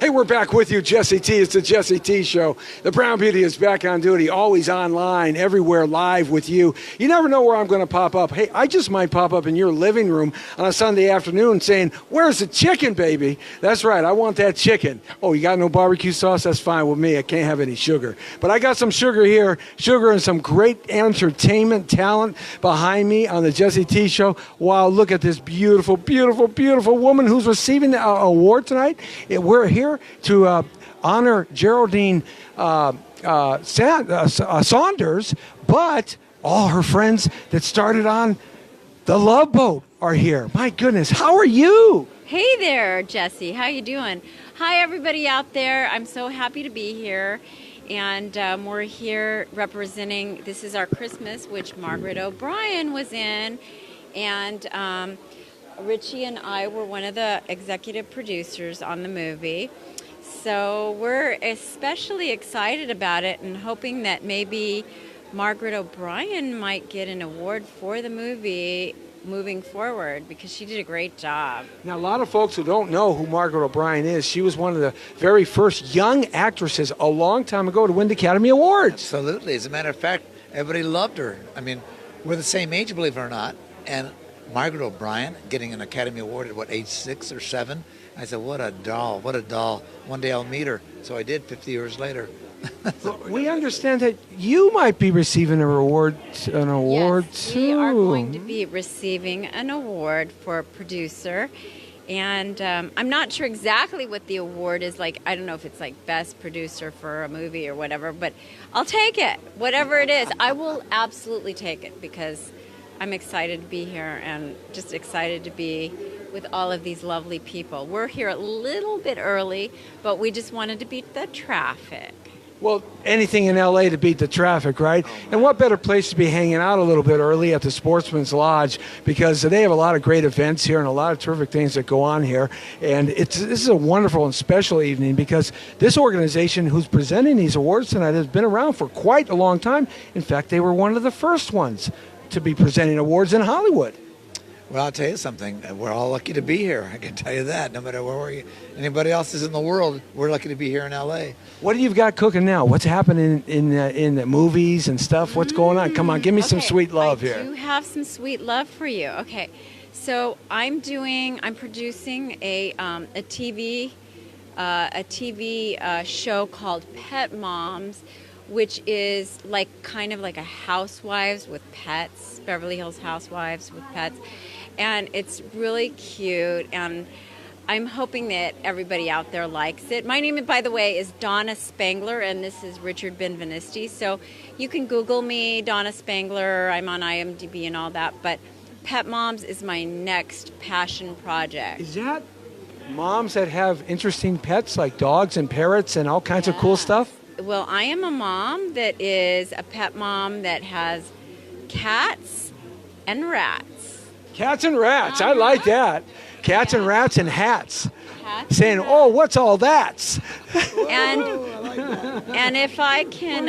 Hey, we're back with you, Jesse T. It's the Jesse T Show. The Brown Beauty is back on duty, always online, everywhere, live with you. You never know where I'm going to pop up. Hey, I just might pop up in your living room on a Sunday afternoon saying, where's the chicken, baby? That's right, I want that chicken. Oh, you got no barbecue sauce? That's fine with me. I can't have any sugar. But I got some sugar here, sugar and some great entertainment talent behind me on the Jesse T Show. Wow, look at this beautiful, beautiful, beautiful woman who's receiving the award tonight. We're here to honor Jeraldine Saunders, but all her friends that started on the Love Boat are here. My goodness, how are you? Hey there, Jesse. How you doing? Hi, everybody out there. I'm so happy to be here. And we're here representing, this is our Christmas, which Margaret O'Brien was in. And Richie and I were one of the executive producers on the movie. So we're especially excited about it and hoping that maybe Margaret O'Brien might get an award for the movie moving forward because she did a great job. Now, a lot of folks who don't know who Margaret O'Brien is, she was one of the very first young actresses a long time ago to win the Academy Awards. Absolutely. As a matter of fact, everybody loved her. I mean, we're the same age, believe it or not, and Margaret O'Brien getting an Academy Award at, age 6 or 7? I said, what a doll, what a doll. One day I'll meet her. So I did 50 years later. We understand that you might be receiving an award Yes, too. we are going to be receiving an award for producer. And I'm not sure exactly what the award is like. I don't know if it's like best producer for a movie or whatever, but I'll take it. Whatever it is, I will absolutely take it because I'm excited to be here and just excited to be with all of these lovely people. We're here a little bit early, but we just wanted to beat the traffic. Well, anything in L.A. to beat the traffic, right? And what better place to be hanging out a little bit early at the Sportsman's Lodge because they have a lot of great events here and a lot of terrific things that go on here. And this is a wonderful and special evening because this organization who's presenting these awards tonight has been around for quite a long time. In fact, they were one of the first ones to be presenting awards in Hollywood. Well, I'll tell you something. We're all lucky to be here. I can tell you that. No matter where anybody else is in the world, we're lucky to be here in L.A. What do you got cooking now? What's happening in the movies and stuff? What's going on? Come on, give me some sweet love here. I do have some sweet love for you. Okay, so I'm producing a TV show called Pet Moms, which is kind of like a Housewives with pets, Beverly Hills Housewives with pets. And it's really cute, and I'm hoping that everybody out there likes it. My name, by the way, is Donna Spangler, and this is Richard Benvenisti. So you can Google me, Donna Spangler. I'm on IMDb and all that. But Pet Moms is my next passion project. Is that moms that have interesting pets like dogs and parrots and all kinds of cool stuff? Well, I am a mom that is a pet mom that has cats and rats. Cats and rats. I like that. Cats and rats and hats. Cats saying, and oh, what's all that? And I like that. and if I can,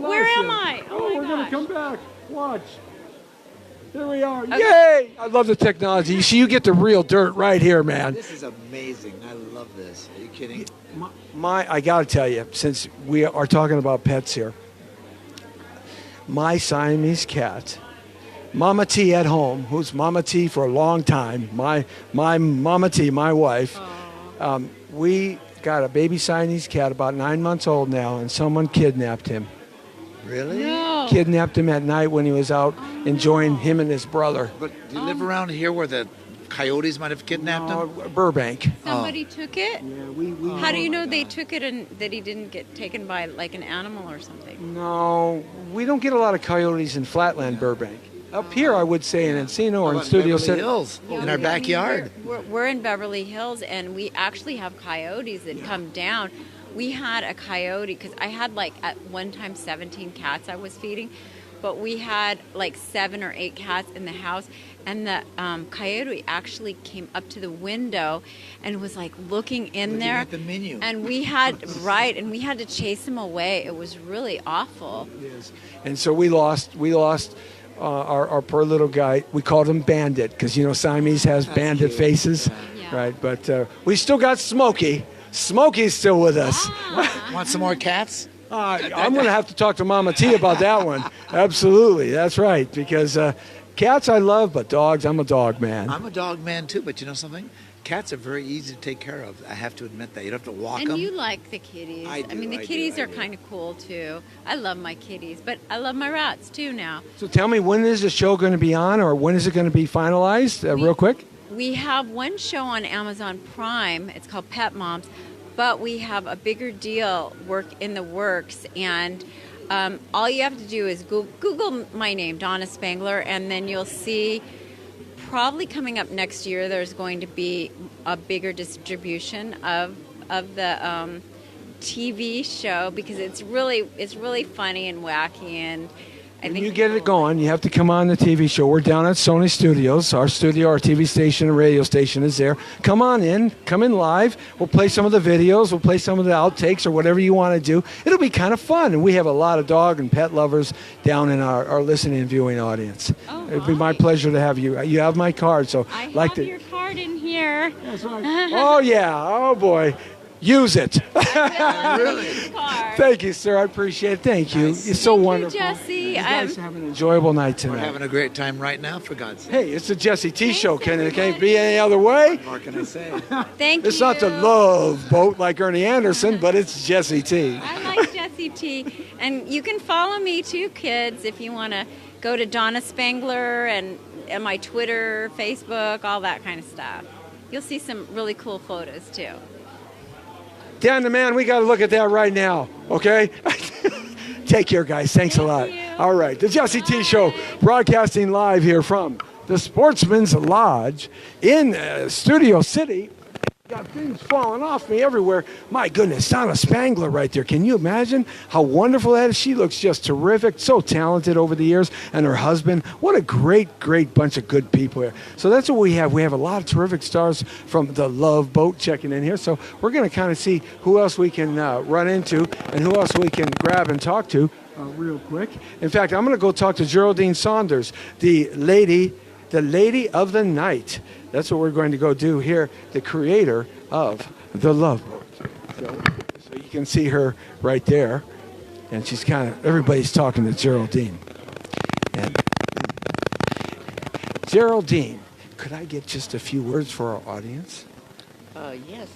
where am I? Oh, my we're going to gosh. come back. Watch. There we are. Okay. Yay! I love the technology. You see, you get the real dirt right here, man. This is amazing. I love this. Are you kidding? I got to tell you, since we are talking about pets here, my Siamese cat, Mama T at home, who's Mama T for a long time, my Mama T, my wife, we got a baby Siamese cat about 9 months old now, and someone kidnapped him. Really? No. Kidnapped him at night when he was out enjoying him and his brother. But do you live around here where the coyotes might have kidnapped him? Burbank. Somebody took it? Yeah, we How do you know they took it and that he didn't get taken by like an animal or something? No, we don't get a lot of coyotes in Flatland, Burbank. Up here, I would say, in Encino or in Studio City. Hills, in our backyard. We're in Beverly Hills, and we actually have coyotes that come down. We had a coyote, because I had at one time 17 cats I was feeding, but we had 7 or 8 cats in the house, and the coyote actually came up to the window and was looking in there. At the menu. And we had to chase him away. It was really awful. Yes. And so we lost our poor little guy. We called him Bandit because Siamese has bandit faces, Yeah. right? But we still got Smokey. Smokey's still with us. Want some more cats? I'm going to have to talk to Mama T about that one. Absolutely, that's right. Because cats I love, but dogs, I'm a dog man. I'm a dog man too, but you know something? Cats are very easy to take care of. I have to admit that. You don't have to walk them. And you like the kitties. I do, mean, the kitties are kind of cool too. I love my kitties, but I love my rats too now. So tell me, when is the show going to be on, or when is it going to be finalized? Real quick. We have one show on Amazon Prime. It's called Pet Moms, but we have a bigger deal in the works, and all you have to do is Google my name, Donna Spangler, and then you'll see. Probably coming up next year, there's going to be a bigger distribution of the TV show, because it's really funny and wacky, and I think you get it going, you have to come on the TV show. We're down at Sony Studios. Our studio, our TV station and radio station is there. Come in live. We'll play some of the videos. We'll play some of the outtakes or whatever you want to do. It'll be kind of fun. And we have a lot of dog and pet lovers down in our listening and viewing audience. Oh, It'll be my pleasure to have you. You have my card, so I like have your card in here. That's right. Oh yeah. Oh boy. Use it. Really? Thank you, sir. I appreciate it. Thank you. Nice. You're so Thank you, wonderful. Jesse. You guys have an enjoyable night tonight. We're having a great time right now, for God's sake. Hey, it's the Jesse T Thanks, Show. Can it everybody. be any other way? What can I say? Thank you. It's not the Love Boat like Ernie Anderson, but it's Jesse T. I like Jesse T. And you can follow me too, kids, if you want to go to Donna Spangler and my Twitter, Facebook, all that kind of stuff. You'll see some really cool photos too. Dan the man, we got to look at that right now, okay? Take care, guys. Thanks a lot. you. All right, the Jesse T Show, broadcasting live here from the Sportsman's Lodge in Studio City. Got things falling off me everywhere. My goodness, Donna Spangler right there. Can you imagine how wonderful that is? She looks just terrific, so talented over the years. And her husband, what a great, great bunch of good people here. So that's what we have. We have a lot of terrific stars from the Love Boat checking in here. So we're going to kind of see who else we can run into and who else we can grab and talk to real quick. In fact, I'm going to go talk to Jearldine Saunders, the lady of the night. That's what we're going to go do here, the creator of the Love Boat. So you can see her right there. And she's everybody's talking to Jearldine. And Jearldine, could I get just a few words for our audience? Yes.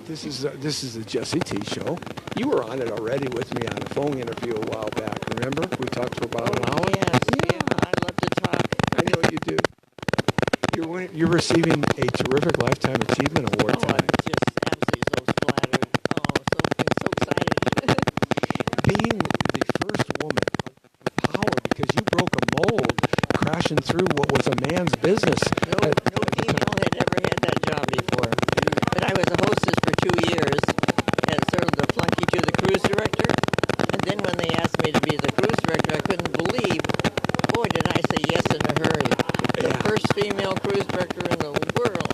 This is the Jesse T Show. You were on it already with me on a phone interview a while back, remember? We talked for about an hour. Yes, yeah, I love to talk. I know you do. You're receiving a terrific Lifetime Achievement Award I'm tonight. just absolutely so flattered. So excited. Being the first woman of power, because you broke a mold crashing through what was a man's business. No female had ever had that job before. But I was a hostess for 2 years and served the flunky to the cruise director. And then when they asked me to be the cruise director, I couldn't believe, boy, did I say yes in a hurry. The first female cruise director in the world.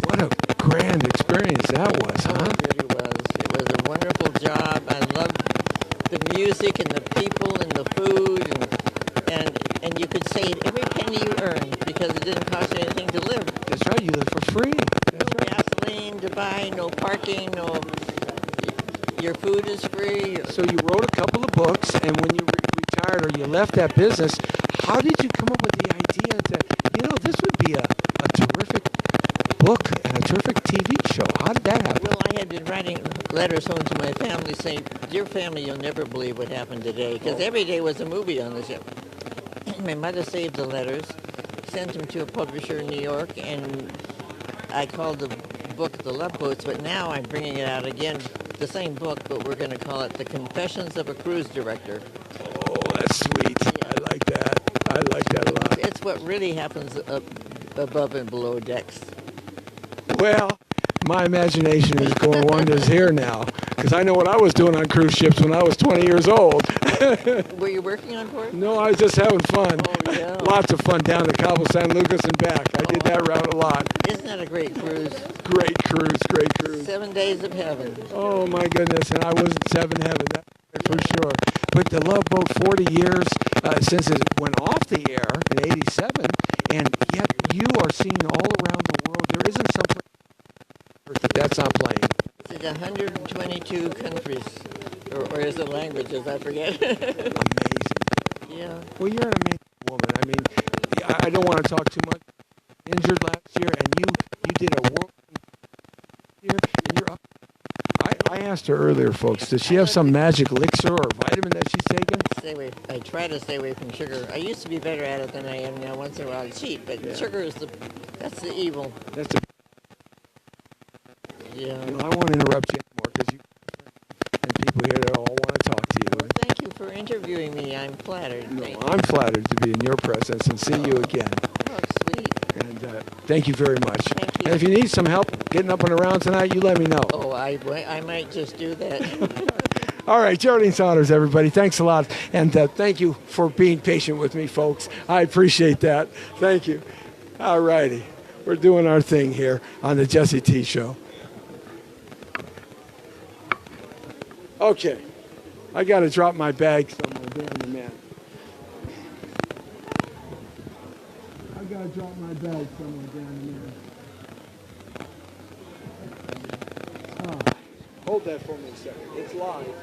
What a grand experience that was, Oh, huh? it really was. It was a wonderful job. I loved the music and the people and the food, and you could save every penny you earned because it didn't cost you anything to live. That's right, you live for free. No gasoline to buy, no parking, your food is free. So you wrote a couple of books, and when you retired or you left that business, how did you come up with the idea that, this would be a terrific book and a terrific TV show? How did that happen? Well, I had been writing letters home to my family saying, "Dear family, you'll never believe what happened today," because every day was a movie on the ship. My mother saved the letters, sent them to a publisher in New York, and I called the book The Love Boats, but now I'm bringing it out again, the same book, but we're going to call it The Confessions of a Cruise Director. Oh, that's sweet. I like that. I like that a lot. It's what really happens up above and below decks. Well, my imagination is going wonders here now, because I know what I was doing on cruise ships when I was 20 years old. Were you working on board? No, I was just having fun. Oh, yeah. Lots of fun down to Cabo San Lucas and back. I did that route a lot. Isn't that a great cruise? Great cruise, great cruise. 7 days of heaven. Oh, my goodness, and I was in seven heaven, that's for sure. But the Love Boat, 40 years since it went off the air in 87, and yet you are seen all around the world. There isn't something That's not playing. It's 122 countries, or is it languages? I forget. Amazing. Yeah. Well, you're an amazing woman. I mean, I don't want to talk too much. Injured last year, and you did a world here, and you're up. I asked her earlier, folks, does she have some magic elixir or vitamin that she's taking? Stay away. I try to stay away from sugar. I used to be better at it than I am now. Once in a while, I cheat, but sugar is that's the evil. That's a. Yeah. I won't interrupt you anymore because you and people here that all want to talk to you. Well, thank you for interviewing me. I'm flattered. No, Thank I'm flattered to be in your presence and see you again. Oh, sweet. And thank you very much. Thank you. And if you need some help getting up and around tonight, you let me know. Oh, I might just do that. All right, Jearldine Saunders, everybody. Thanks a lot. And thank you for being patient with me, folks. I appreciate that. Thank you. All righty. We're doing our thing here on the Jesse T Show. Okay. I got to drop my bag somewhere. Damn the man. I got to drop my bag somewhere down there. Hold that for me a second. It's live.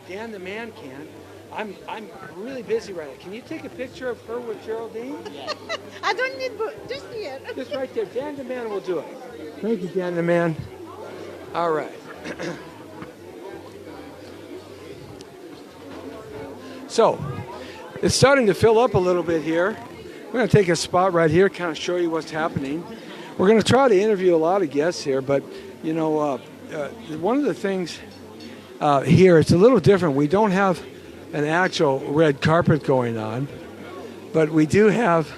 Dan the man can. I'm really busy right now. Can you take a picture of her with Geraldine? I don't need just yet. Just right there. Dan the man will do it. Thank you, Dan the man. All right. So, it's starting to fill up a little bit here. We're going to take a spot right here, kind of show you what's happening. We're going to try to interview a lot of guests here, but, you know, one of the things here, it's a little different. We don't have an actual red carpet going on, but we do have,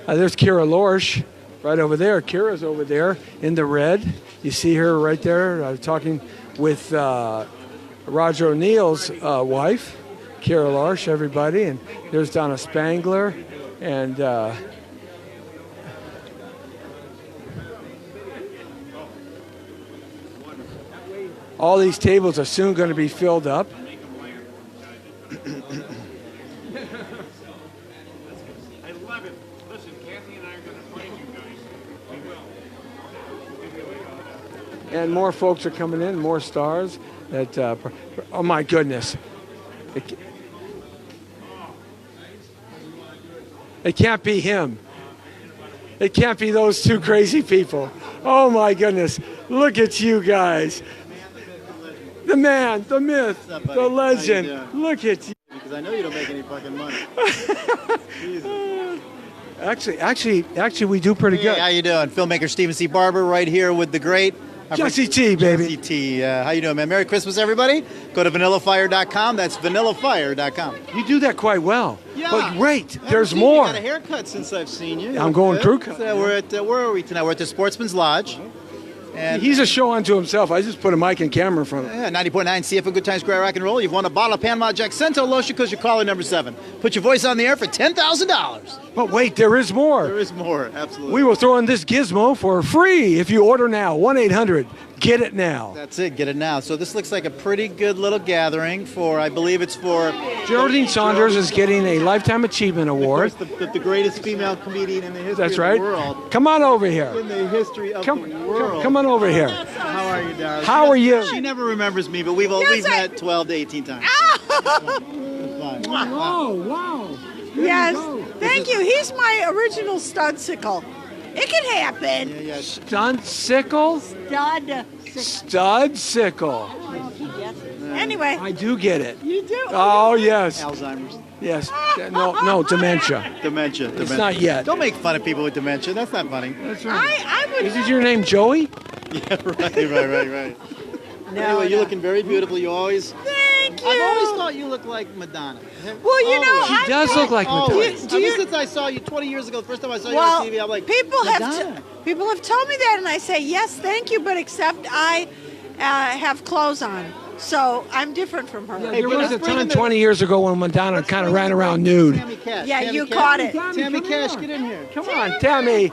there's Kira Lorsch right over there. Kira's over there in the red. You see her right there talking with Roger O'Neill's wife, Kira Lorsch, everybody. And there's Donna Spangler and all these tables are soon going to be filled up. I love it. Listen, Kathy and I are going to find you guys. We will. And more folks are coming in, more stars. That oh my goodness, it can't be him. It can't be those two crazy people. Oh my goodness, look at you guys. The man, the myth, the legend. Look at you. Because I know you don't make any fucking money. Actually, we do pretty good. Hey, how you doing? Filmmaker Stephen C. Barber right here with the great Jesse T, baby. Jesse T. How you doing, man? Merry Christmas, everybody. Go to vanillafire.com. That's vanillafire.com. You do that quite well. Yeah. But great, Haven't there's seen more. You got a haircut since I've seen you. I'm going crew cut. We're at, where are we tonight? We're at the Sportsman's Lodge. And He's a show unto himself. I just put a mic and camera in front of him. yeah, 90.9 CFM Good Times, Great Rock and Roll. You've won a bottle of Panama Jack Cento lotion because you're caller number 7. Put your voice on the air for $10,000. But wait, there is more. There is more, absolutely. We will throw in this gizmo for free if you order now. 1-800-GET-IT-NOW. That's it. Get it now. So this looks like a pretty good little gathering for, I believe it's for... Jearldine Saunders is getting a Lifetime Achievement Award. Of course, the greatest female comedian in the history That's of right. the world. Come on over here. In the history of the world. Come on over here. How are you, Darin? How are you? She never remembers me, but we've met 12 to 18 times. It's fine. Oh, wow. Yes. Thank you. He's my original studsicle. It can happen. Yeah. Stunt sickle? Stud sickle. Anyway, I do get it. you do. Oh, yes. Alzheimer's. Yes. No, dementia. Dementia. It's not yet. Don't make fun of people with dementia. That's not funny. That's right. I would. Is your name Joey? Yeah, right. Anyway, you're looking very beautiful. You always... Thank you. I've always thought you looked like Madonna. Well, you know, She does look like Madonna. Always. Do you- Ever since I saw you 20 years ago, the first time I saw you well, on TV, I'm like, people Madonna. have told me that, and I say yes, thank you, but except I have clothes on. So I'm different from her. There was a time 20 years ago when Madonna kind of ran around nude. Tammy Cash. Yeah, Tammy you Cash. caught it. Tammy Cash, get in here. Come on, Tammy.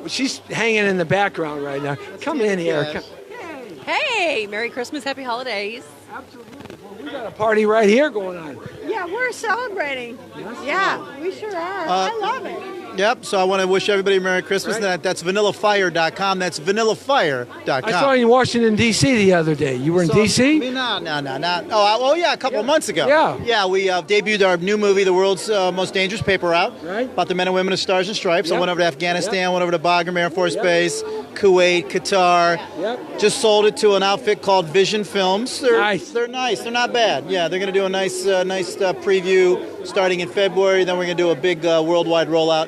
She's hanging in the background right now. Come in here. Cash. Hey, Merry Christmas, Happy Holidays. Absolutely. Well, we got a party right here going on. Yeah, we're celebrating. Yes. Yeah, we sure are. I love it. Yep, so I want to wish everybody a Merry Christmas. Right. That's vanillafire.com. That's vanillafire.com. I saw you in Washington, D.C. the other day. You were in D.C.? No. Oh, yeah, a couple of months ago. Yeah. We debuted our new movie, The World's Most Dangerous Paper Route, Right. about the men and women of Stars and Stripes. Yep. I went over to Afghanistan, went over to Bagram Air Force Base, Kuwait, Qatar. Yep. Just sold it to an outfit called Vision Films. Nice. They're nice. They're not bad. Yeah, they're going to do a nice preview starting in February. Then we're going to do a big worldwide rollout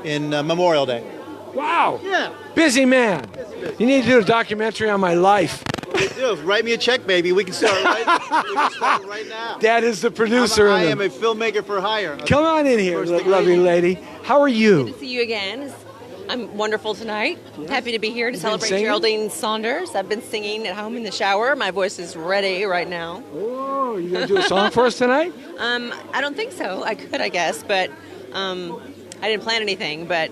in Memorial Day. Wow. Yeah. Busy man. You need to do a documentary on my life. Do. Write me a check, baby. We can start right now. Dad is the producer. I am a filmmaker for hire. Come on in here, First lovely degree. lady. How are you? Good to see you again. I'm wonderful tonight. Happy to be here to been celebrate singing? Jearldine Saunders. I've been singing at home in the shower. My voice is ready right now. Oh, you gonna do a song for us tonight? I don't think so. I could, I guess, but I didn't plan anything. But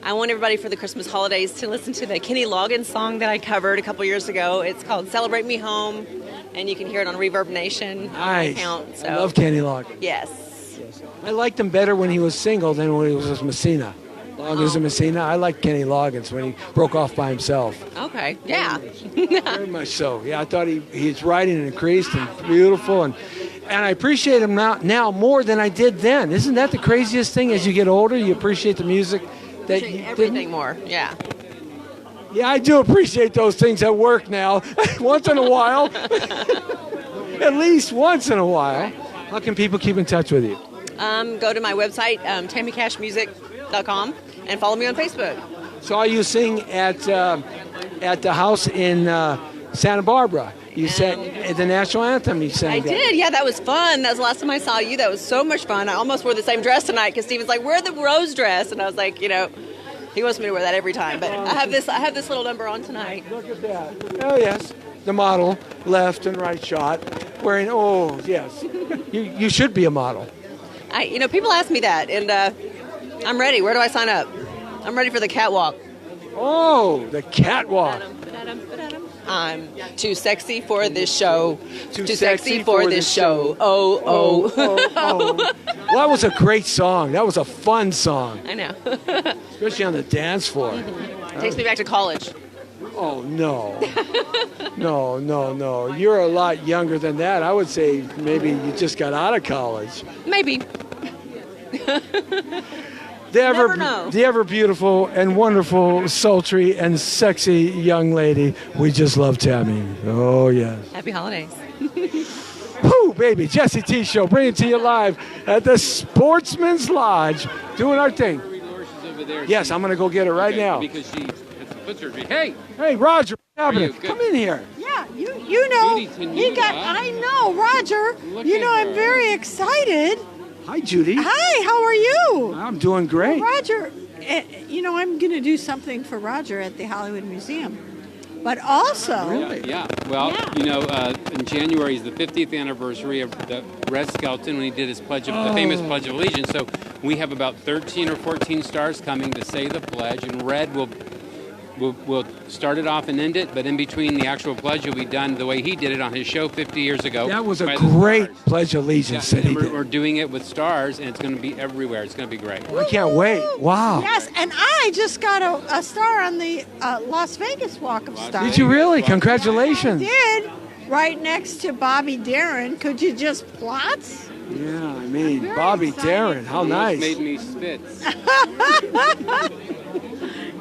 I want everybody for the Christmas holidays to listen to the Kenny Loggins song that I covered a couple years ago. It's called "Celebrate Me Home," and you can hear it on Reverb Nation. On my Nice. account, so. I love Kenny Loggins. Yes. I liked him better when he was single than when he was with Messina. Loggins and Messina. I liked Kenny Loggins when he broke off by himself. Okay. Yeah. Very much so. Yeah, I thought his writing increased and beautiful, and I appreciate him now more than I did then. Isn't that the craziest thing? As you get older, you appreciate the music that you Everything didn't. more. Yeah. Yeah, I do appreciate those things at work now. Once in a while, at least once in a while. How can people keep in touch with you? Go to my website, tammycashmusic.com, and follow me on Facebook. Saw you sing at the house in Santa Barbara. You sang the national anthem. You sang. I that. did. Yeah, that was fun. That was the last time I saw you. That was so much fun. I almost wore the same dress tonight because Steven's like, wear the rose dress. And I was like, he wants me to wear that every time. But I have this little number on tonight. Look at that. Oh, yes. The model, left and right shot, wearing, oh, yes. You should be a model. People ask me that, and I'm ready. Where do I sign up? I'm ready for the catwalk. Oh, the catwalk. I'm too sexy for this show. Too sexy sexy for this show. Oh. Well, that was a great song. That was a fun song, I know. especially on the dance floor. Takes me back to college. Oh, no. No. You're a lot younger than that. I would say maybe you just got out of college. Maybe. Never know. The ever beautiful and wonderful, sultry and sexy young lady. We just love Tammy. Oh, yes. Happy holidays. Woo, baby. Jesse T Show, bringing it to you live at the Sportsman's Lodge, doing our thing. Yes, I'm going to go get her right now. Because she has a foot surgery. Hey! Hey, Roger, what's happening? you? Good. Come in here. Yeah, you know, Judy Tenuta. he got. I know, Roger. Look You at know, I'm her. very excited. Hi, Judy. Hi, how are you? I'm doing great. Roger, I'm going to do something for Roger at the Hollywood Museum. But also, Yeah. Well, in January is the 50th anniversary of the Red Skelton when he did his the famous Pledge of Allegiance. So we have about 13 or 14 stars coming to say the pledge, and Red will start it off and end it, but in between the actual pledge will be done the way he did it on his show 50 years ago. That was a by the great stars. Pledge of Allegiance that he And did. we're doing it with stars, and it's going to be everywhere. It's going to be great. I can't wait. Wow. yes, and I just got a star on the Las Vegas Walk of Stars. Did you really? Congratulations. I did, right next to Bobby Darin. Could you just plot? Yeah, I mean, Very Bobby excited. Darin, how Almost nice. made me spit.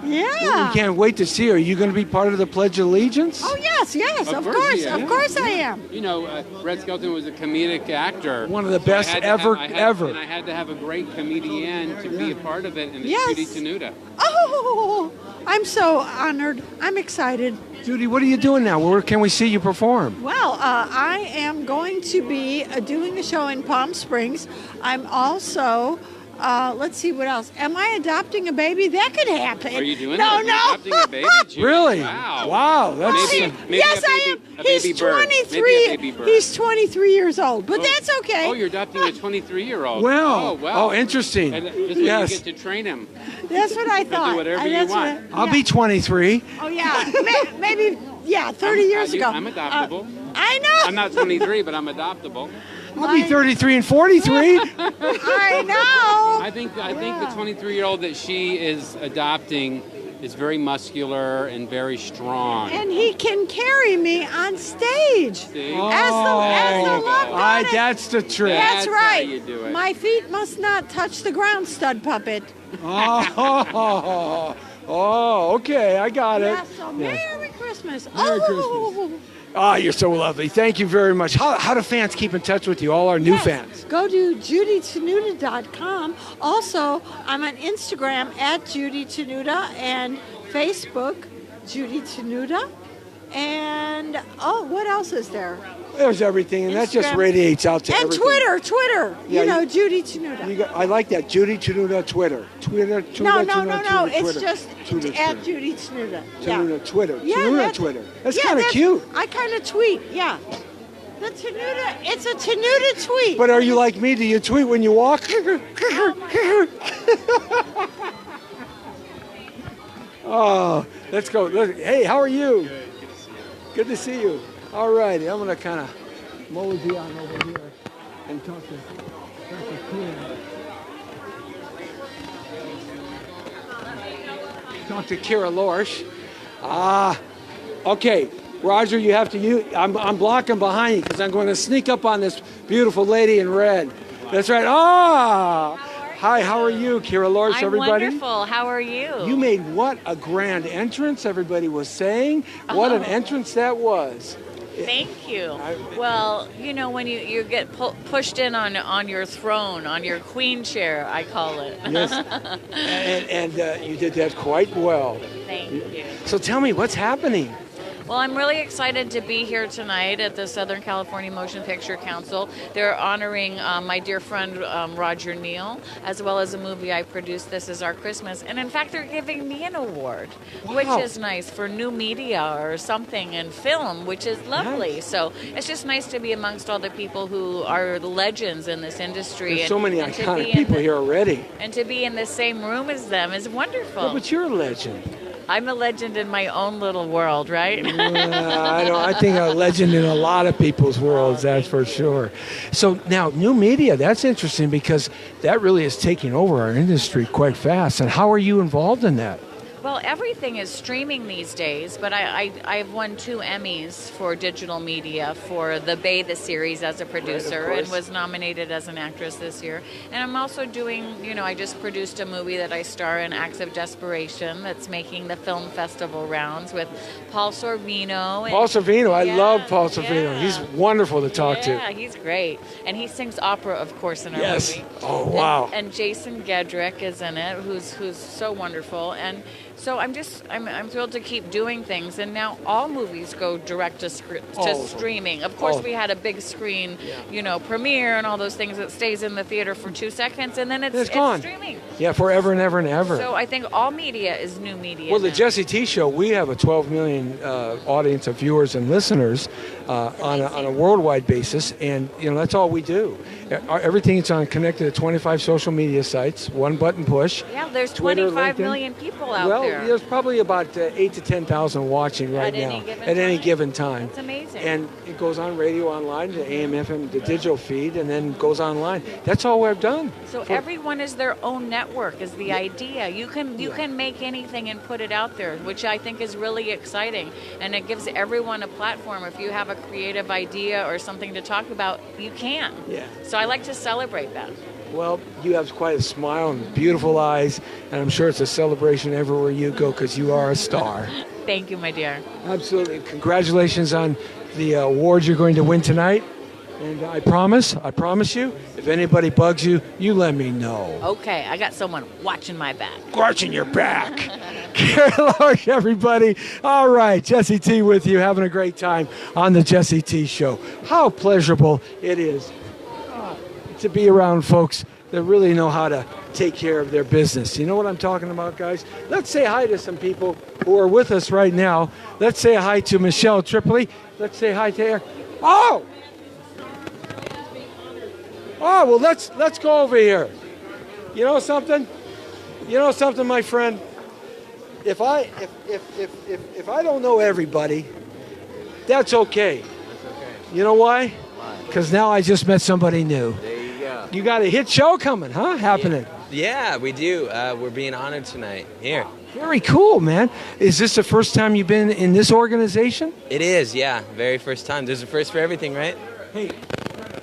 Yeah. We can't wait to see her. Are you going to be part of the Pledge of Allegiance? Oh, yes, Of of course course, he is. of course I am. Red Skelton was a comedic actor. One of the best I had to ever. And I had to have a great comedian to be a part of it, and it's Yes. Judy Tenuta. Oh, I'm so honored. I'm excited. Judy, what are you doing now? Where can we see you perform? Well, I am going to be doing a show in Palm Springs. I'm also Let's see what else. Am I adopting a baby? That could happen. Are you doing no, that? No, Adopting a baby? Judy? Really? Wow. Wow. That's Maybe yes, a baby, I am. A baby He's bird. 23. Maybe a baby bird. He's 23 years old, but that's okay. Oh, you're adopting a 23-year-old. well. Oh, wow. Oh, interesting. And this way Yes. you get to train him. That's what I thought. do whatever you That's want. what- I'll be 23. Oh yeah, maybe 30 years ago. I'm adoptable. I know. I'm not 23, but I'm adoptable. I'll be 33 and 43. I know. I think the 23-year-old that she is adopting is very muscular and very strong. And he can carry me on stage. See? As the love goddess. That's the trick. That's That's right. how you do it. My feet must not touch the ground, stud puppet. Oh, okay. I got it. Yeah, so Merry Christmas. Merry Christmas. Ah, you're so lovely. Thank you very much. How do fans keep in touch with you, all our new fans? Go to judytenuta.com. Also, I'm on Instagram at Judy Tenuta and Facebook, Judy Tenuta. And, what else is there? There's everything, and that just Instagram. radiates out to And everything. Twitter. Yeah, Judy Tenuta. I like that. Judy Tenuta Twitter. Twitter. No. Twitter, It's just Twitter, at Twitter. Judy Tenuta. Tenuta Twitter. Yeah, Tenuta Twitter. That's kind of cute. I kind of tweet, yeah. The Tenuta, it's a Tenuta tweet. But are you like me? Do you tweet when you walk? Oh, let's go. Hey, how are you? Good to see you. All righty, I'm going to kind of mosey on over here and talk to Kira. Talk to Kira Lorsch. Okay, Roger, you have to. I'm blocking behind you because I'm going to sneak up on this beautiful lady in red. That's right. Hi, how are you, Kira Lorsch, everybody? I'm wonderful. How are you? You made what a grand entrance, everybody was saying. What an entrance that was. Thank you. Well, you know, when you get pushed in on your throne, on your queen chair, I call it. Yes. and you did that quite well. Thank you. So tell me, what's happening? Well, I'm really excited to be here tonight at the Southern California Motion Picture Council. They're honoring my dear friend Roger Neal, as well as a movie I produced, This Is Our Christmas. And in fact, they're giving me an award, which is nice for new media or something in film, which is lovely. Nice. So it's just nice to be amongst all the people who are the legends in this industry. There's so many and to iconic be in people here already. And to be in the same room as them is wonderful. Yeah, but you're a legend. I'm a legend in my own little world, right? I think a legend in a lot of people's worlds, that's for sure. So now, new media, that's interesting because that really is taking over our industry quite fast. And how are you involved in that? Well, everything is streaming these days, but I've won 2 Emmys for digital media for the Bay, the series, as a producer, and was nominated as an actress this year. And I'm also doing, I just produced a movie that I star in, Acts of Desperation, that's making the film festival rounds with Paul Sorvino. Paul Sorvino, I love Paul Sorvino. Yeah. He's wonderful to talk to. Yeah, he's great. And he sings opera, of course, in our movie. Oh, wow. And Jason Gedrick is in it, who's so wonderful. And so I'm thrilled to keep doing things, and now all movies go direct to streaming. Of course, we had a big screen, premiere and all those things that stays in the theater for 2 seconds, and then it's gone. streaming. Yeah, forever and ever and ever. So I think all media is new media. Well, the now. Jesse T Show, we have a 12 million audience of viewers and listeners on a worldwide basis, and that's all we do. Everything is connected to 25 social media sites, one button push. Yeah, there's Twitter, 25 LinkedIn. million people out there. Well, there's probably about 8 to 10,000 watching right now at any given time. It's amazing. And it goes on radio online, the AM, FM, the digital feed, and then goes online. That's all we've done. So everyone is their own network is the idea. You can make anything and put it out there, which I think is really exciting. And it gives everyone a platform. If you have a creative idea or something to talk about, you can. Yeah. So I like to celebrate that. Well, you have quite a smile and beautiful eyes, and I'm sure it's a celebration everywhere you go because you are a star. Thank you, my dear. Absolutely. Congratulations on the award you're going to win tonight. And I promise you, if anybody bugs you, you let me know. Okay, I got someone watching my back. Watching your back. Kira Lorsch, everybody. All right, Jesse T with you, having a great time on the Jesse T Show. How pleasurable it is to be around folks that really know how to take care of their business. You know what I'm talking about, guys? Let's say hi to some people who are with us right now. Let's say hi to Michelle Tripoli. Let's say hi to Eric. Oh, well, let's go over here. You know something? You know something, my friend? If I don't know everybody, that's okay. You know why? Because now I just met somebody new. There you go. You got a hit show coming, huh? Happening. Yeah, we do. We're being honored tonight. Here. Very cool, man. Is this the first time you've been in this organization? It is, yeah. Very first time. There's a first for everything, right? Hey,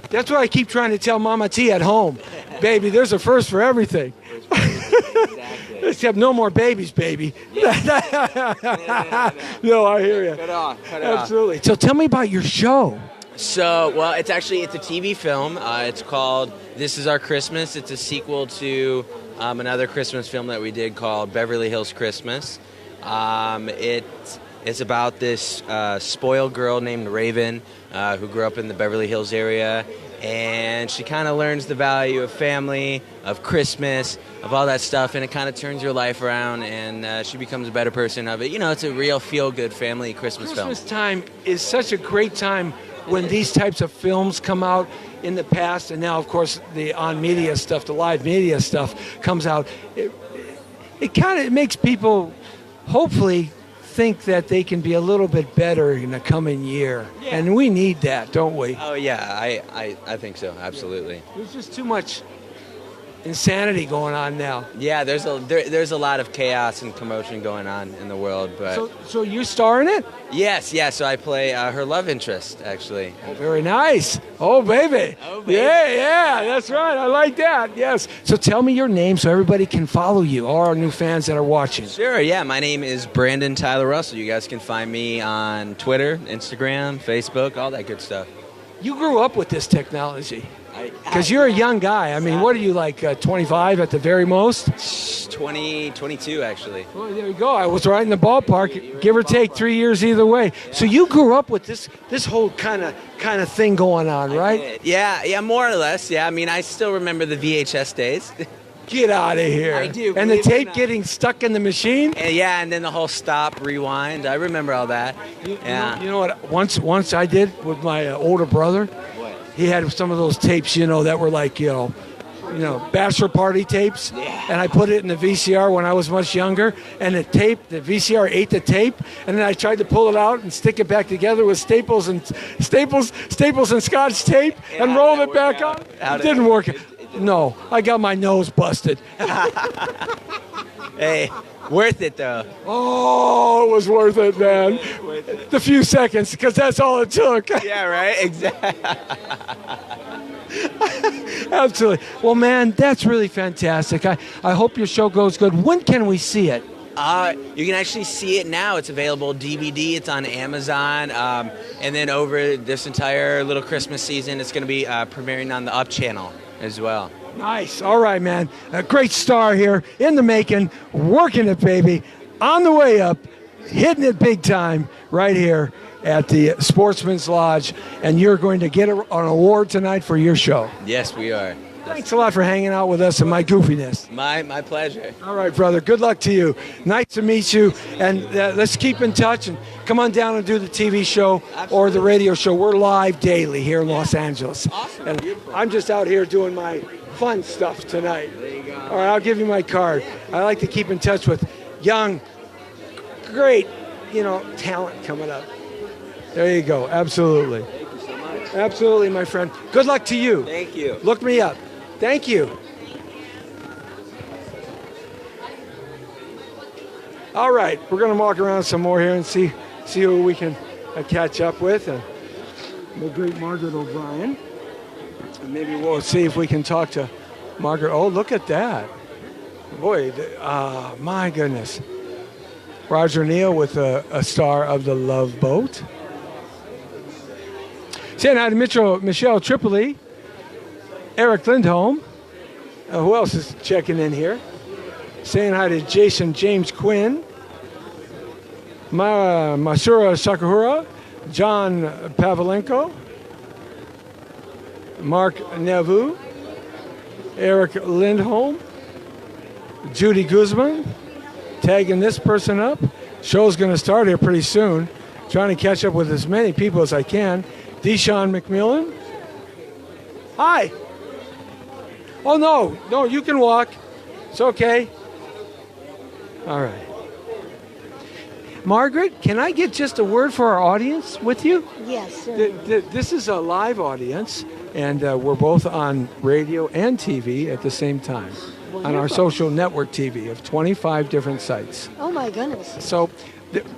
that's what I keep trying to tell Mama T at home. Baby, there's a first for everything. Exactly. Except no more babies, baby. Yeah. No, I hear you. Cut off. Absolutely. So tell me about your show. So, well, it's a TV film. It's called This Is Our Christmas. It's a sequel to another Christmas film that we did called Beverly Hills Christmas. It's about this spoiled girl named Raven who grew up in the Beverly Hills area, and she kind of learns the value of family, of Christmas, of all that stuff, and it kind of turns your life around, and she becomes a better person of it. You know, it's a real feel-good family Christmas film. Christmas time is such a great time when these types of films come out. In the past, and now, of course, the on-media stuff, the live media stuff comes out. It kind of makes people hopefully think that they can be a little bit better in the coming year. Yeah. And we need that, don't we? Oh, yeah, I think so, absolutely. There's just too much insanity going on now. Yeah, there's a lot of chaos and commotion going on in the world, but so you star in it? Yes. So I play her love interest, actually. Oh, very nice. Oh baby. Yeah, that's right. I like that. Yes. So tell me your name so everybody can follow you. All our new fans that are watching. Sure. Yeah, my name is Brandon Tyler Russell. You guys can find me on Twitter, Instagram, Facebook, all that good stuff. You grew up with this technology. Because you're a young guy. I mean, what are you, like 25 at the very most? 22, actually. Well, there you go. I was right in the ballpark, give or take 3 years either way. Yeah. So you grew up with this whole kind of thing going on, right? Yeah, more or less. Yeah, I mean, I still remember the VHS days. Get out of here. I do. And the tape getting stuck in the machine? And then the whole stop, rewind. I remember all that. You know what? Once I did with my older brother. He had some of those tapes, that were like, bachelor party tapes. Yeah. And I put it in the VCR when I was much younger. And the VCR ate the tape. And then I tried to pull it out and stick it back together with staples and Scotch tape and roll it back on. It didn't work. No, I got my nose busted. Hey, worth it though. Oh, it was worth it, man. The few seconds, because that's all it took. Yeah, right? Exactly. Absolutely. Well, man, that's really fantastic. I hope your show goes good. When can we see it? You can actually see it now. It's available DVD. It's on Amazon. And then over this entire little Christmas season, it's going to be premiering on the Up channel as well. Nice. All right, man. A great star here in the making, working it, baby, on the way up, hitting it big time right here at the Sportsman's Lodge. And you're going to get an award tonight for your show. Yes, we are. Thanks a lot for hanging out with us and my goofiness. My pleasure. All right, brother. Good luck to you. Nice to meet you. And let's keep in touch and come on down and do the TV show or the radio show. We're live daily here in Los Angeles. Awesome. And I'm just out here doing my fun stuff tonight. There you go. All right, I'll give you my card. I like to keep in touch with young, great, talent coming up. There you go. Absolutely. Thank you so much. Absolutely, my friend. Good luck to you. Thank you. Look me up. Thank you. All right, we're going to walk around some more here and see who we can catch up with. And the great Margaret O'Brien. And maybe we'll see if we can talk to Margaret. Oh, look at that. Boy, my goodness. Roger Neal with a star of The Love Boat. Saying hi to Michelle Tripoli. Eric Lindholm. Who else is checking in here? Saying hi to Jason James Quinn. Masura Sakahura. John Pavlenko. Mark Nevu. Eric Lindholm, Judy Guzman, tagging this person up. Show's going to start here pretty soon. Trying to catch up with as many people as I can. Deshaun McMillan. Hi. Oh, no, you can walk. It's okay. All right. Margaret, can I get just a word for our audience with you? Yes. This is a live audience, and we're both on radio and TV at the same time. On our Wonderful. social network TV of 25 different sites. Oh my goodness. So,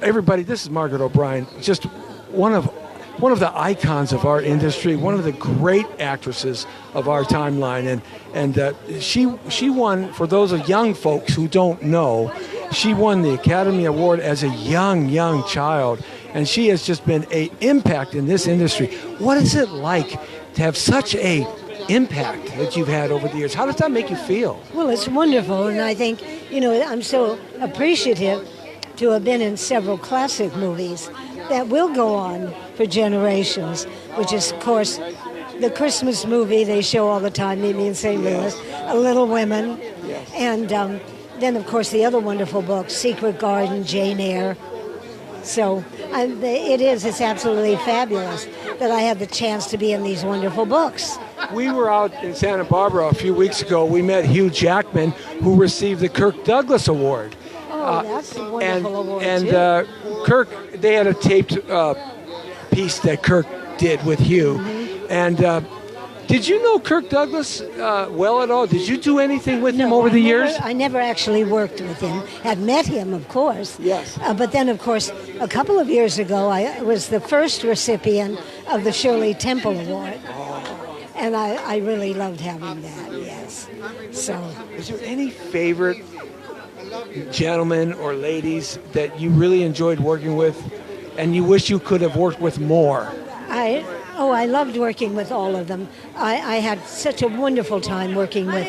everybody, this is Margaret O'Brien, just one of the icons of our industry, one of the great actresses of our timeline, and she won. For those of young folks who don't know, she won the Academy Award as a young child, and she has just been an impact in this industry. What is it like to have such a impact that you've had over the years? How does that make you feel? Well, it's wonderful, and I think, I'm so appreciative to have been in several classic movies that will go on for generations, which is, of course, the Christmas movie they show all the time, Meet Me in St. Louis, Little Women, and then, of course, the other wonderful books, Secret Garden, Jane Eyre. So it's absolutely fabulous that I had the chance to be in these wonderful books. We were out in Santa Barbara a few weeks ago. We met Hugh Jackman, who received the Kirk Douglas Award. Oh, that's a wonderful award, and too. Kirk, they had a taped piece that Kirk did with Hugh. And did you know Kirk Douglas well at all? Did you do anything with him over the years? I never actually worked with him. Had met him, of course. Yes. But then, of course, a couple of years ago, I was the first recipient of the Shirley Temple Award. And I really loved having that, yes. So, is there any favorite gentlemen or ladies that you really enjoyed working with and you wish you could have worked with more? I loved working with all of them. I had such a wonderful time working with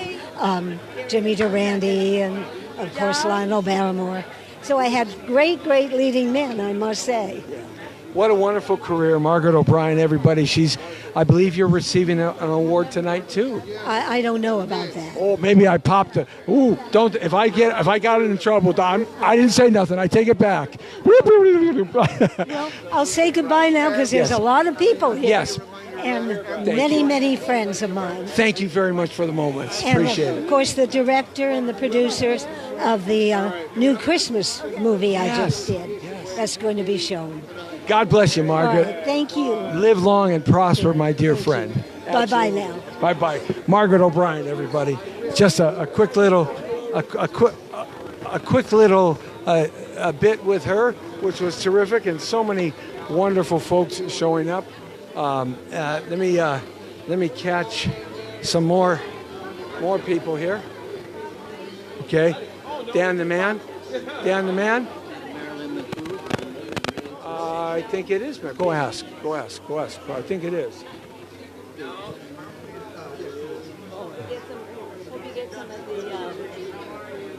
Jimmy Durante and, of course, Lionel Barrymore. So I had great leading men, I must say. What a wonderful career, Margaret O'Brien, everybody. I believe you're receiving an award tonight, too. I don't know about that. Oh, maybe I popped it. Ooh, don't, if I got in trouble, I didn't say nothing. I take it back. Well, I'll say goodbye now because there's Yes. a lot of people here. Yes. And Thank you. many friends of mine. Thank you very much for the moments. And Appreciate of it. course, the director and the producers of the new Christmas movie I just did. That's going to be shown. God bless you, Margaret. All right, thank you. Live long and prosper, my dear friend. Bye-bye now. Bye-bye. Margaret O'Brien, everybody. Just a quick little bit with her, which was terrific, and so many wonderful folks showing up. Let me catch some more people here. Okay, Dan the man. Marilyn McCoo. I think it is. Go ask. I think it is.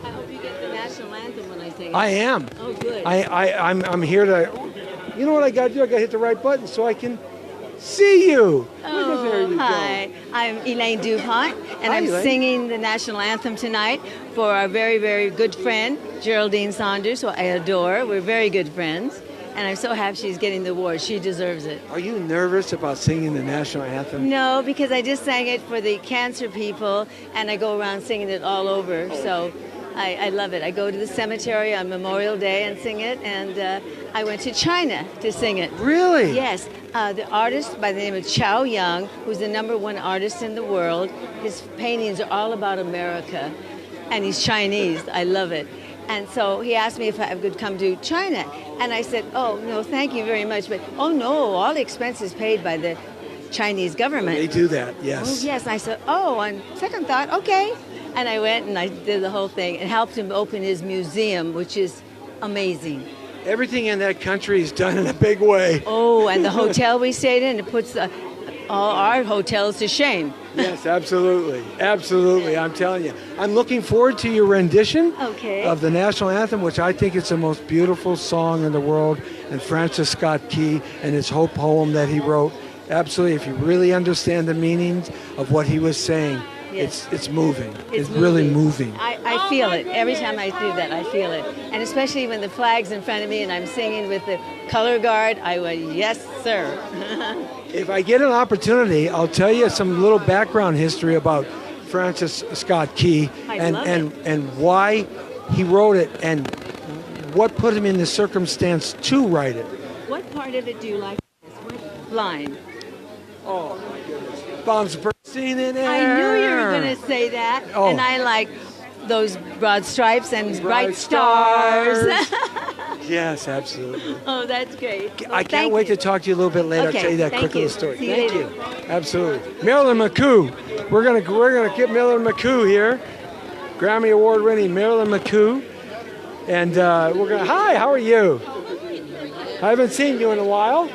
I hope you get the national anthem when I say it. I am. Oh, good. I'm here to. You know what I got to do? I got to hit the right button so I can see you. There you Hi, go. I'm Elaine DuPont, and Hi, I'm Elaine. singing the national anthem tonight for our very, very good friend, Jearldine Saunders, who I adore. We're very good friends, and I'm so happy she's getting the award. She deserves it. Are you nervous about singing the national anthem? No, because I just sang it for the cancer people, and I go around singing it all over, so I love it. I go to the cemetery on Memorial Day and sing it, and I went to China to sing it. Really? Yes. The artist by the name of Chow Yun, who's the #1 artist in the world, his paintings are all about America, and he's Chinese. I love it. And so he asked me if I could come to China, and I said, oh, no, thank you very much, but, oh, no, all the expenses paid by the Chinese government. They do that, yes. Oh, yes. I said, oh, on second thought, okay. And I went and I did the whole thing and helped him open his museum, which is amazing. Everything in that country is done in a big way. Oh, and the hotel we stayed in, it puts all our hotels to shame. Yes, absolutely. Absolutely, I'm telling you. I'm looking forward to your rendition of the national anthem, which I think is the most beautiful song in the world, and Francis Scott Key and his whole poem that he wrote. Absolutely, if you really understand the meanings of what he was saying, Yes. It's moving. It's moving. really moving. I feel it. Every time I do that, I feel it. And especially when the flag's in front of me and I'm singing with the color guard, I went, yes, sir. If I get an opportunity, I'll tell you some little background history about Francis Scott Key and why he wrote it and what put him in the circumstance to write it. What part of it do you like? What line? Oh, my goodness. Bombs bursting in air. I knew you were going to say that. Oh. And I like those broad stripes and bright stars. Yes, absolutely. Oh, that's great. Well, I can't wait to talk to you a little bit later. Okay, I'll tell you that thank quick you. little story. See you Thank later. you. Absolutely. Marilyn McCoo. We're gonna get Marilyn McCoo here. Grammy Award winning Marilyn McCoo. And we're gonna hi, how are you? I haven't seen you in a while.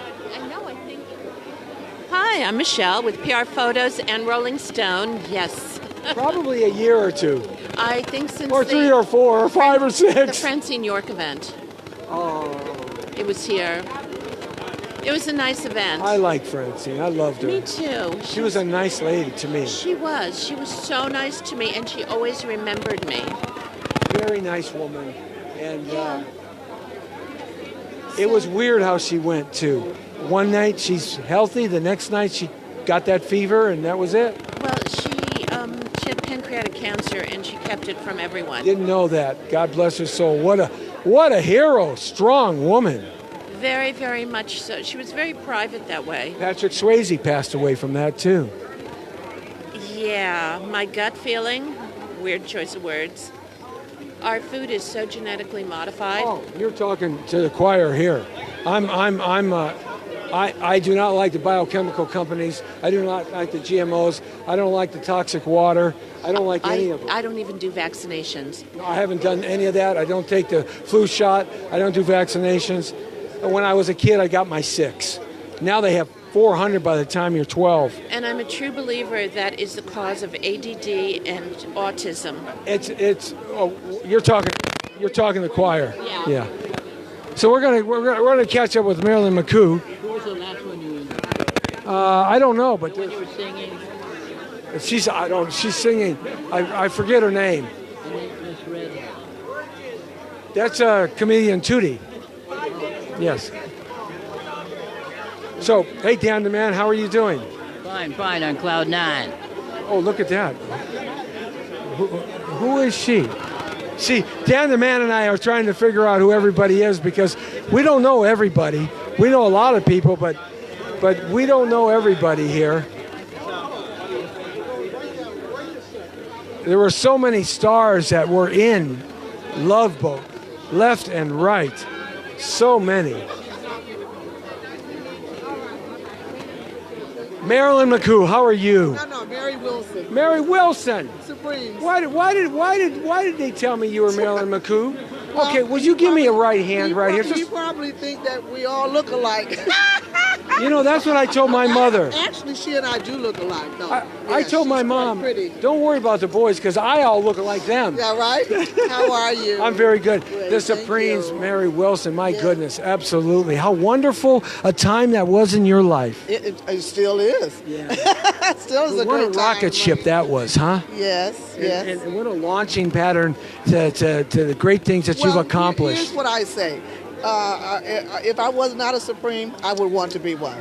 Hi, I'm Michelle with PR Photos and Rolling Stone. Yes. Probably a year or two. I think since Or 3 or 4 or 5 or 6. the Francine York event. Oh. It was here. It was a nice event. I like Francine. I loved her. Me too. She was a nice lady to me. She was. She was so nice to me, and she always remembered me. Very nice woman. And it was weird how she went, too. One night she's healthy, the next night she got that fever, and that was it. Well, she had pancreatic cancer, and she kept it from everyone. Didn't know that. God bless her soul. What a hero, strong woman. Very, very much so. She was very private that way. Patrick Swayze passed away from that, too. Yeah, my gut feeling, weird choice of words. Our food is so genetically modified. Oh, you're talking to the choir here. I do not like the biochemical companies. I do not like the GMOs. I don't like the toxic water. I don't like any of them. I don't even do vaccinations. No, I haven't done any of that. I don't take the flu shot. I don't do vaccinations. When I was a kid, I got my 6. Now they have 400 by the time you're 12. And I'm a true believer that is the cause of ADD and autism. You're talking the choir. Yeah. So we're gonna catch up with Marilyn McCoo. Who was the last one you were? I don't know, but When you were singing? she's singing. I forget her name. Misread. That's comedian Judy. Yes. So, hey, Dan the Man, how are you doing? Fine, on cloud 9. Oh, look at that. Who is she? See, Dan the Man and I are trying to figure out who everybody is because we don't know everybody. We know a lot of people, but we don't know everybody here. There were so many stars that were in Love Boat, left and right. So many. Marilyn McCoo, how are you? No, Mary Wilson. Mary Wilson. Supremes. Why did they tell me you were Marilyn McCoo? Okay, would you give me a right hand right here? You probably think that we all look alike. You know, that's what I told my mother. Actually, she and I do look alike, though. I told my mom, don't worry about the boys because I all look like them. Yeah, right? How are you? I'm very good. The Supremes, Mary Wilson, my goodness, absolutely. How wonderful a time that was in your life. It still is. Yeah. It still is a What great a rocket ship that was, huh? Yes. And what a launching pattern to the great things that you've accomplished. Here's what I say. If I was not a Supreme, I would want to be one.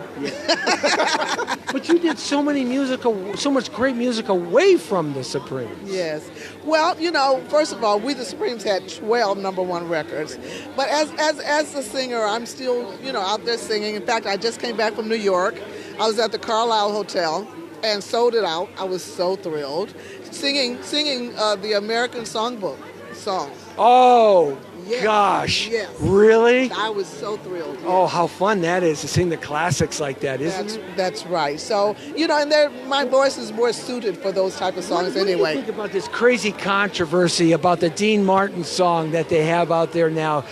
But you did so much great music away from the Supremes. Yes. Well, you know, first of all, we the Supremes had 12 #1 records. But as a singer, I'm still, out there singing. In fact, I just came back from New York. I was at the Carlisle Hotel and sold it out. I was so thrilled. Singing the American Songbook song. Oh, Yes, gosh. yes. Really? I was so thrilled. Yes. Oh, how fun that is to sing the classics like that, isn't it? That's right. So, and my voice is more suited for those type of songs anyway. What do you think about this crazy controversy about the Dean Martin song that they have out there now?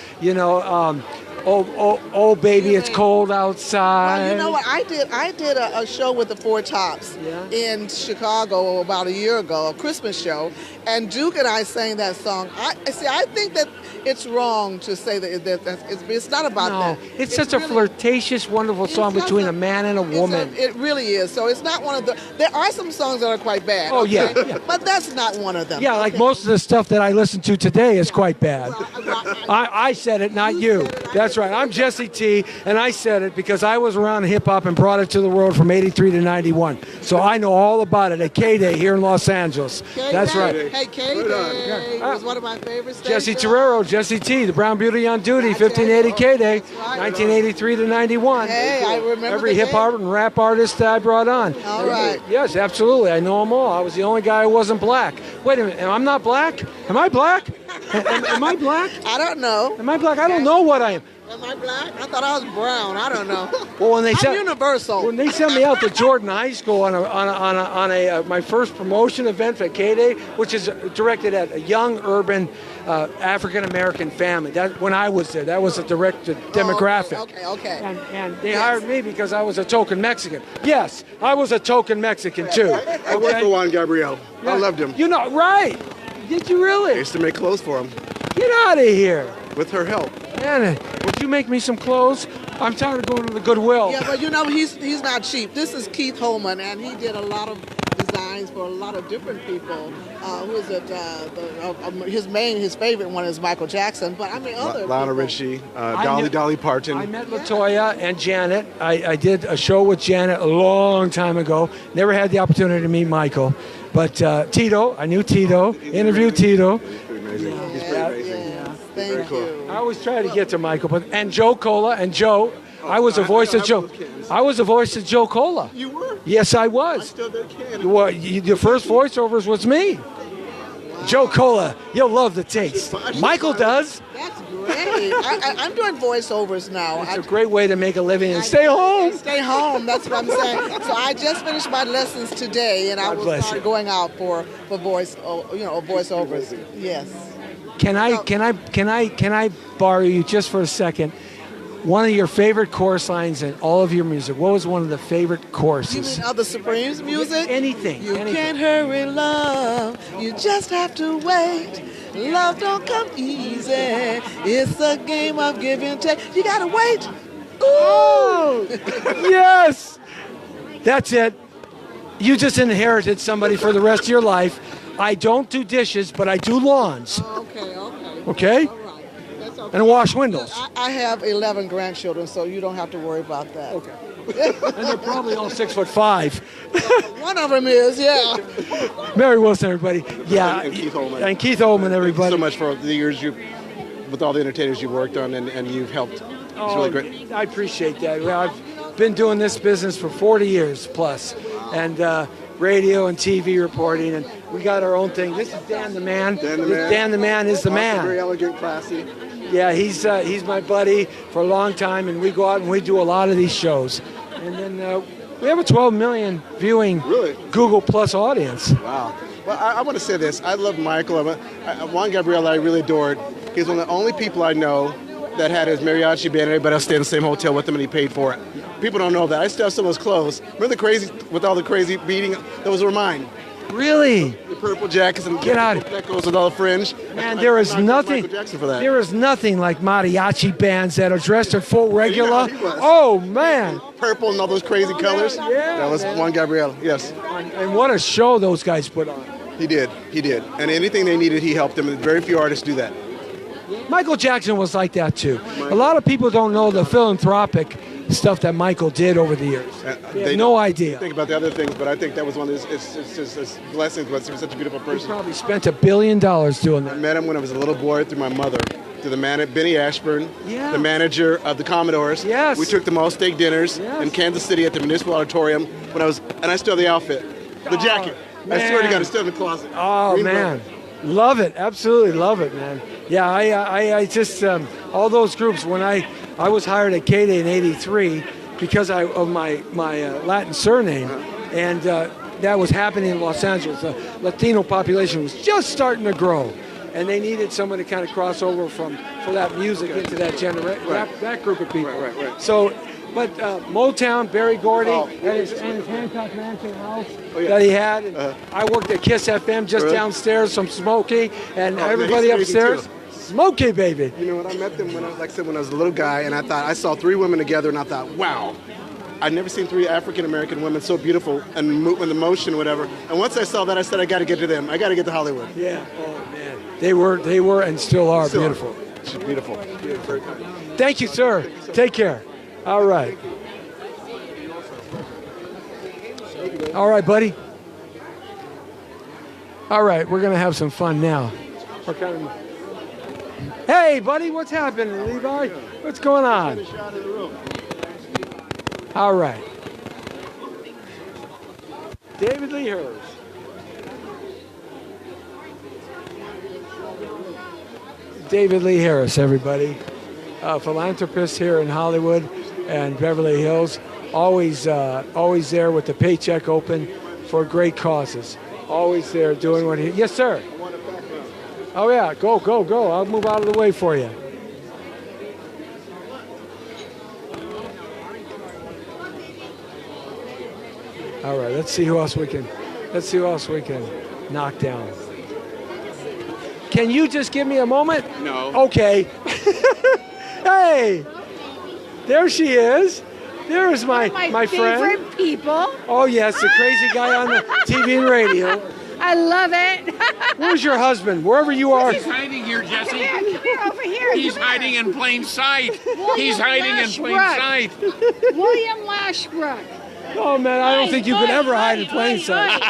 Oh, baby, it's cold outside. Well, you know what? I did a show with the Four Tops in Chicago about a year ago, a Christmas show, and Duke and I sang that song. I think that it's wrong to say that it's not about that. It's such a flirtatious, wonderful song between a man and a woman. It really is. So it's not one of the. There are some songs that are quite bad. Oh, okay? yeah. But that's not one of them. Yeah, like most of the stuff that I listen to today is quite bad. I said it, not you. That's right. I'm Jesse T, and I said it because I was around hip-hop and brought it to the world from 83 to 91. So I know all about it at K-Day here in Los Angeles. That's right. Hey, K-Day was one of my favorite stations. Jesse Terrero, Jesse T, the Brown Beauty on Duty, 1580 K-Day, 1983 to 91. Hey, I remember every hip-hop and rap artist I brought on. All right. Yes, absolutely. I know them all. I was the only guy who wasn't black. Wait a minute. I'm not black? Am I black? Am I black? I don't know. Am I black? I don't know what I am. Am I black? I thought I was brown. I don't know. Well, when they I'm universal. When they sent me out to Jordan High School on my first promotion event at K-Day, which is directed at a young urban African American family. That when I was there, that was a direct demographic. Okay. And they hired me because I was a token Mexican. Yes, I was a token Mexican too. I worked for Juan Gabriel. I loved him. You know, right? Did you really? I used to make clothes for him. Get out of here. With her help. Man, would you make me some clothes? I'm tired of going to the Goodwill. Yeah, but you know, he's not cheap. This is Keith Holman, and he did a lot of designs for a lot of different people. Who is it? His favorite one is Michael Jackson, but I mean other Lionel Richie, Dolly Parton. I met LaToya and Janet. I did a show with Janet a long time ago. Never had the opportunity to meet Michael. But Tito, I knew Tito, interviewed Tito. He's pretty amazing. He's pretty amazing. Thank you. I always try to get to Michael, and Joe Cola and Joe. I was the voice of Joe. I was the voice of Joe Cola. You were? Yes, I was. I still did Canada. Well, your first voiceovers was me. Wow. Joe Cola, you'll love the taste. Michael does. That's great. I'm doing voiceovers now. It's a great way to make a living and stay home. Stay home. That's what I'm saying. So I just finished my lessons today, and I will start going out for voiceovers. Yes. Can I borrow you just for a second? One of your favorite chorus lines in all of your music. What was one of the favorite choruses? You mean of the Supremes music? Anything. You can't hurry, love. You just have to wait. Love don't come easy. It's a game of give and take. You gotta wait. Ooh. Yes. That's it. You just inherited somebody for the rest of your life. I don't do dishes, but I do lawns. Okay? All right. That's okay. And wash windows. I have 11 grandchildren, so you don't have to worry about that. Okay. And they're probably all 6'5". One of them is, yeah. Mary Wilson, everybody. Yeah. And Keith Holman. And Keith Holman, everybody. Thank you so much for the years with all the entertainers you've worked on and you've helped. It's really great. I appreciate that. I've been doing this business for 40 years plus. And radio and TV reporting, and we got our own thing. This is Dan the Man. Dan the Man is the man. Very elegant, classy. Yeah, he's my buddy for a long time, and we go out and we do a lot of these shows. And then we have a 12 million viewing Google Plus audience. Wow. Well, I want to say this. I love Michael. Juan Gabriel I really adored. He's one of the only people I know that had his mariachi band, and everybody else stayed in the same hotel with him, and he paid for it. People don't know that. I still have some of his clothes. Remember with all the crazy beating? Those were mine. Really? The purple jackets and get out that goes with all the fringe. Man, there is nothing. There is nothing like mariachi bands that are dressed in full regular. Oh man! Purple and all those crazy colors. Yeah, that was Juan Gabriel. Yes. And what a show those guys put on. He did. And anything they needed, he helped them. And very few artists do that. Michael Jackson was like that too. A lot of people don't know the philanthropic stuff that Michael did over the years. They have no idea. Think about the other things, but I think that was one of his blessings. Was he was such a beautiful person. He probably spent $1 billion doing that. I met him when I was a little boy through my mother. To the Benny Ashburn, the manager of the Commodores. Yes. We took them all steak dinners in Kansas City at the Municipal Auditorium and I still have the outfit, the jacket. Man. I swear to God, it's still in the closet. Oh Green man. belt. Love it, absolutely love it, man. Yeah, I just all those groups. When I was hired at K-Day in '83 because of my Latin surname, and that was happening in Los Angeles. The Latino population was just starting to grow, and they needed someone to kind of cross over for that music into that that group of people. Right. So, but Motown, Berry Gordy, and his Hancock Mansion house that he had. And I worked at Kiss FM just downstairs from Smokey, and everybody upstairs. Smokey, baby. You know what? I met them when I was a little guy, and I saw 3 women together, and I thought, wow. I'd never seen 3 African-American women so beautiful and with emotion, whatever. And once I saw that, I said, I got to get to them. I got to get to Hollywood. Yeah. Oh, man. They were and still are beautiful. She's beautiful. Thank you, sir. Take care. All right. All right, buddy. All right, we're going to have some fun now. Hey, buddy, what's happening, Levi? What's going on? All right. David Lee Hurst. David Lee Harris, everybody. A philanthropist here in Hollywood and Beverly Hills. Always there with the paycheck open for great causes. Always there doing what he... Yes, sir. Oh, yeah. Go. I'll move out of the way for you. All right, let's see who else we can knock down. Can you just give me a moment? No. Okay. Hey, there she is. There's my friend. Favorite people. Oh yes, the crazy guy on the TV and radio. I love it. Where's your husband? Wherever you are. He's hiding here, Jesse. Come here, over here. He's hiding in plain sight. He's hiding in plain sight. William Lashbrook. Oh man, I don't think you could ever hide in plain sight.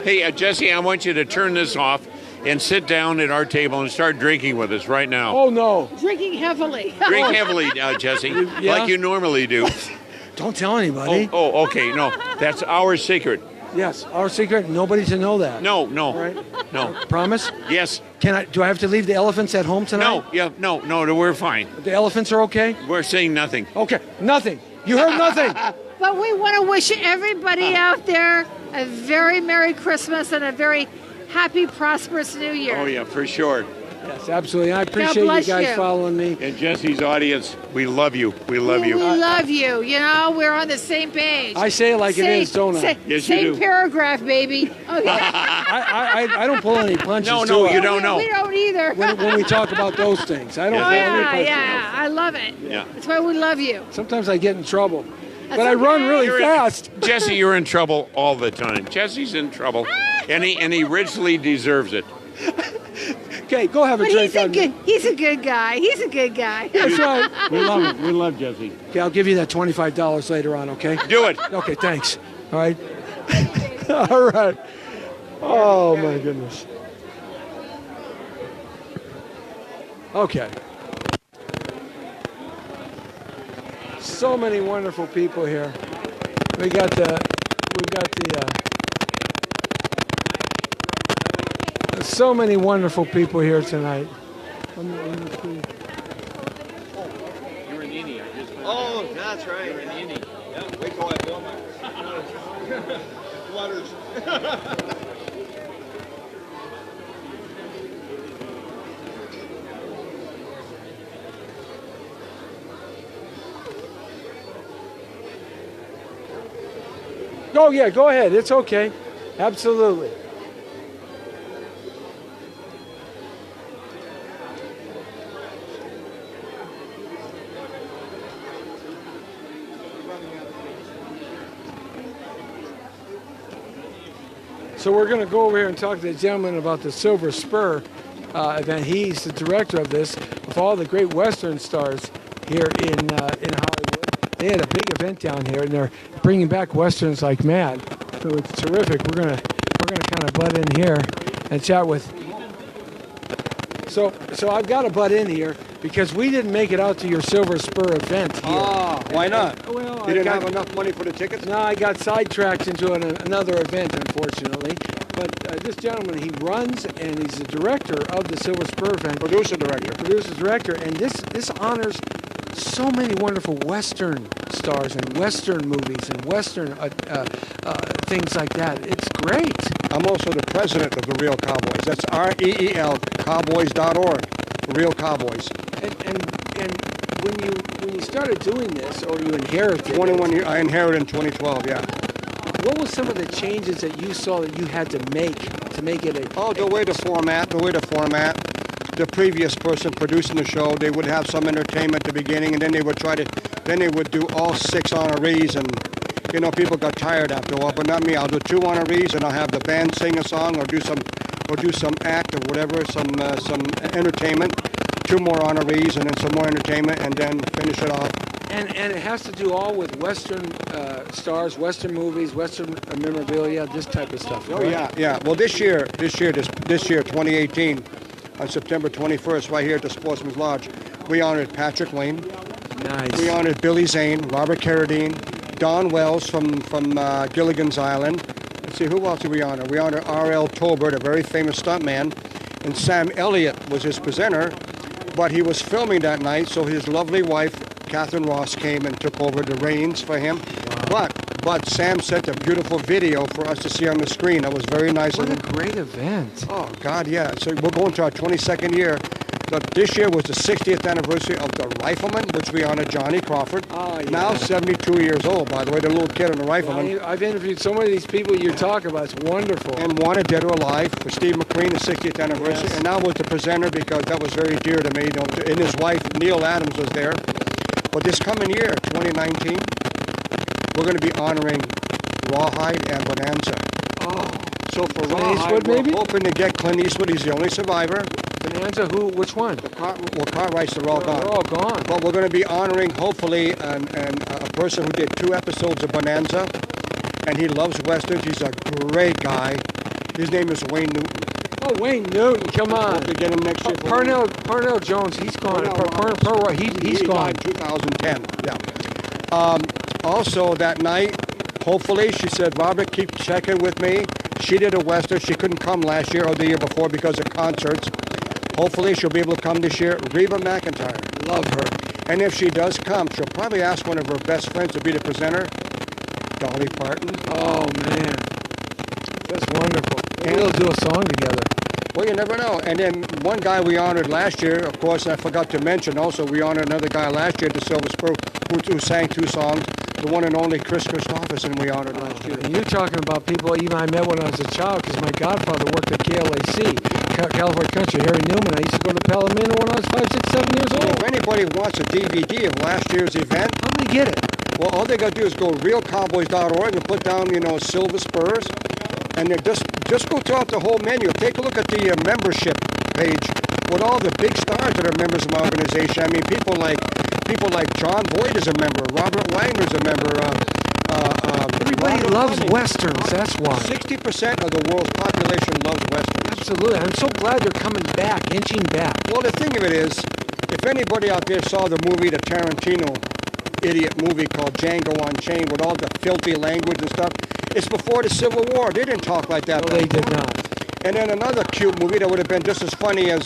Hey, Jesse, I want you to turn this off and sit down at our table and start drinking with us right now. Oh no. Drinking heavily. Drink heavily, Jesse, like you normally do. Don't tell anybody. Oh, okay. No, that's our secret. Yes, our secret. Nobody to know that. No. Right? No. Promise? Yes. Do I have to leave the elephants at home tonight? No, we're fine. The elephants are okay? We're saying nothing. Okay, nothing. You heard nothing. But we want to wish everybody out there a very Merry Christmas and a very happy, prosperous New Year. Oh, yeah, for sure. Yes, absolutely. I appreciate you guys following me. And Jesse's audience, we love you. We love you. We love you. You know, we're on the same page. I say it like it is, don't I? Yes, same you do. paragraph, baby. Okay. I don't pull any punches. No, you don't know. We don't either. When we talk about those things. I don't pull any punches. Yeah. I love it. Yeah. That's why we love you. Sometimes I get in trouble. But I run really fast. Jesse, you're in trouble all the time. Jesse's in trouble, and he richly deserves it. Okay, go have a drink. He's a good guy. He's a good guy. That's right. We love him. We love Jesse. Okay, I'll give you that $25 later on, okay? Do it. Okay, thanks. All right. All right. Oh, my goodness. Okay. So many wonderful people here. We've got so many wonderful people here tonight. You're in Indy. Oh, that's right. You're in Indy. Yeah, wait till I film it. Flutters. Oh, yeah, go ahead. It's okay. Absolutely. So we're going to go over here and talk to the gentleman about the Silver Spur event. He's the director of this, with all the great Western stars here in Hollywood. They had a big event down here, and they're bringing back Westerns like mad. So it's terrific. We're gonna kind of butt in here and chat with. So I've got to butt in here because we didn't make it out to your Silver Spur event here. Ah, why not? Well, You didn't have enough money for the tickets? No, I got sidetracked into another event, unfortunately. But this gentleman, he runs and he's the director of the Silver Spur event. Producer director, and this honors so many wonderful Western stars and Western movies and Western things like that. It's great. I'm also the president of the Real Cowboys. That's REEL, cowboys.org, Real Cowboys. And when you started doing this, or you inherited 21 years, I inherited in 2012, yeah. What were some of the changes that you saw that you had to make it a... Oh, the way to format. The previous person producing the show, they would have some entertainment at the beginning, and then they would do all 6 honorees, and people got tired after a while. But not me. I'll do 2 honorees, and I'll have the band sing a song, or do some act or whatever, some entertainment. 2 more honorees, and then some more entertainment, and then finish it off. And it has to do all with Western stars, Western movies, Western memorabilia, this type of stuff. Oh yeah. Well, this year, 2018, on September 21st, right here at the Sportsman's Lodge, we honored Patrick Wayne. Nice. We honored Billy Zane, Robert Carradine, Don Wells from Gilligan's Island. Let's see, who else did we honor? We honored R.L. Tolbert, a very famous stuntman, and Sam Elliott was his presenter, but he was filming that night, so his lovely wife, Catherine Ross, came and took over the reins for him. Wow. But Sam sent a beautiful video for us to see on the screen. That was very nice. What a great event. Oh, God, yeah. So we're going to our 22nd year. But this year was the 60th anniversary of the Rifleman, which we honored Johnny Crawford. Oh, yeah. Now 72 years old, by the way, the little kid on the Rifleman. Well, I've interviewed so many of these people you're talking about. It's wonderful. And Wanted Dead or Alive for Steve McQueen, the 60th anniversary. Yes. And now was the presenter because that was very dear to me. And his wife, Neil Adams, was there. But this coming year, 2019, we're going to be honoring Rawhide and Bonanza. Oh. So for Clint Rawhide, Eastwood, maybe? we're hoping to get Clint Eastwood. He's the only survivor. Bonanza, which one? Cartwrights, they're all gone. They're all gone. But we're going to be honoring, hopefully, a person who did 2 episodes of Bonanza, and he loves Westerns. He's a great guy. His name is Wayne Newton. Oh, Wayne Newton, come on. Hope to get him next year. Parnell Jones, he's gone. He's gone. Died 2010, yeah. Also that night, hopefully, she said, Robert, keep checking with me. She did a Western. She couldn't come last year or the year before because of concerts. Hopefully, she'll be able to come this year. Reba McEntire. Love her. And if she does come, she'll probably ask one of her best friends to be the presenter, Dolly Parton. Oh, man. That's wonderful. And we'll do a song together. Well, you never know. And then one guy we honored last year, of course, I forgot to mention also, we honored another guy last year at the Silver Spur who sang 2 songs. The one and only Chris Christopherson we honored last year. And you're talking about people even I met when I was a child because my godfather worked at KLAC, California Country, Harry Newman. I used to go to Palomino when I was 5, 6, 7 years old. If anybody wants a DVD of last year's event, how do they get it? Well, all they got to do is go realcowboys.org and put down, Silver Spurs, and then just go throughout the whole menu. Take a look at the membership page with all the big stars that are members of my organization. I mean, people like John Boyd is a member, Robert Wagner's a member. Everybody loves Westerns, that's why. 60% of the world's population loves Westerns. Absolutely. I'm so glad they're coming back, inching back. Well, the thing of it is, if anybody out there saw the movie, the Tarantino idiot movie called Django Unchained with all the filthy language and stuff, it's before the Civil War. They didn't talk like that. No, they did not. And then another cute movie that would have been just as funny as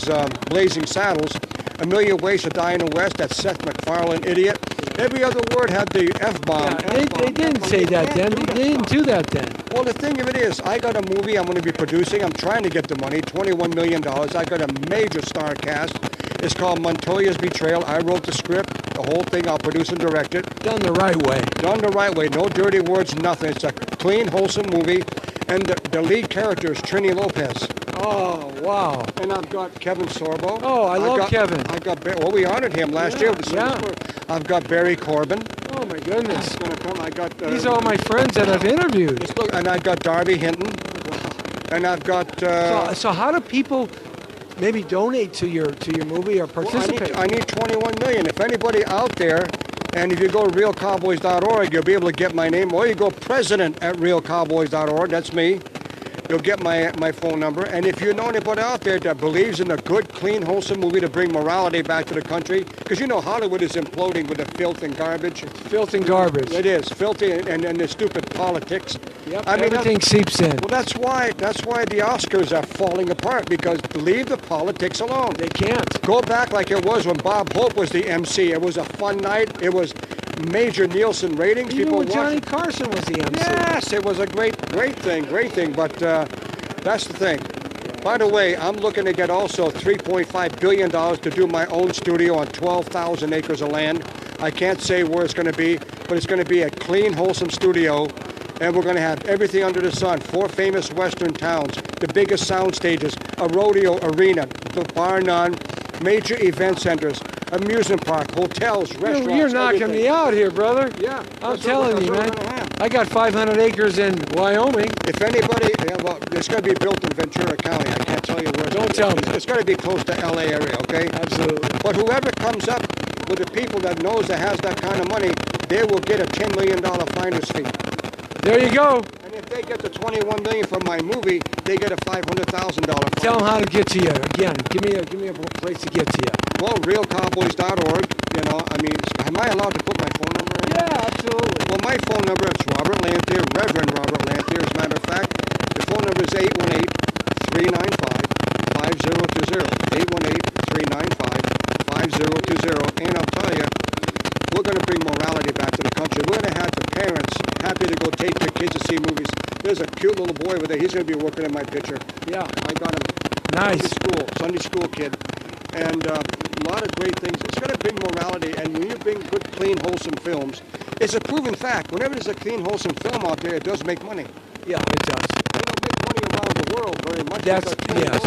Blazing Saddles, A Million Ways to Die in the West, that Seth MacFarlane idiot. Every other word had the F-bomb. Yeah, they didn't say that then. They didn't do that then. Well, the thing of it is, I got a movie I'm going to be producing. I'm trying to get the money, $21 million. I got a major star cast. It's called Montoya's Betrayal. I wrote the script, the whole thing. I'll produce and direct it. Done the right way. Done the right way. No dirty words, nothing. It's a clean, wholesome movie. And the lead character is Trini Lopez. Oh, wow. And I've got Kevin Sorbo. Oh, I love Kevin. We honored him last year. Yeah. I've got Barry Corbin. Oh, my goodness. He's gonna come. I got, these are all my friends that I've interviewed. And I've got Darby Hinton. And I've got... So how do people maybe donate to your movie or participate? Well, I need $21 million. If anybody out there, and if you go to realcowboys.org, you'll be able to get my name, or you go president@realcowboys.org, that's me. You'll get my phone number. And if you know anybody out there that believes in a good, clean, wholesome movie to bring morality back to the country, because Hollywood is imploding with the filth and garbage. Filth and garbage. It is. Filthy and the stupid politics. Yep, everything seeps in. Well, that's why the Oscars are falling apart, because leave the politics alone. They can't. Go back like it was when Bob Hope was the MC. It was a fun night. It was major Nielsen ratings. Even when Johnny Carson was the MC. Yes, it was a great thing. But That's the thing. By the way, I'm looking to get also $3.5 billion to do my own studio on 12,000 acres of land. I can't say where it's going to be, but it's going to be a clean, wholesome studio, and we're going to have everything under the sun. 4 famous Western towns, the biggest sound stages, a rodeo arena, bar none, major event centers, amusement park, hotels, restaurants. You're knocking everything. me out here, brother. Yeah. I'm telling you, man. I got 500 acres in Wyoming. If anybody, well, it's going to be built in Ventura County. I can't tell you where. Don't tell me. It's going to be close to LA area, okay? Absolutely. But whoever comes up with the people that knows that has that kind of money, they will get a $10 million finder's fee. There you go. And if they get the $21 million from my movie, they get a $500,000. Tell them how to get to you. Again, give me a place to get to you. Well, realcowboys.org. You know, I mean, am I allowed to put my phone number in? Yeah, absolutely. Well, my phone number is Robert Lantier, Reverend Robert Lantier. As a matter of fact, the phone number is 818-395-5020. 818-395-5020. And I'll tell you, we're going to bring morality back to the country. We're going to have the parents happy to go take their kids to see movies. There's a cute little boy over there. He's going to be working in my picture. Yeah. I got him. Nice. Sunday school kid. And a lot of great things. It's going to bring morality. And when you bring good, clean, wholesome films, it's a proven fact. Whenever there's a clean, wholesome film out there, it does make money. Yeah, it does. They don't make money around the world very much. That's, yes.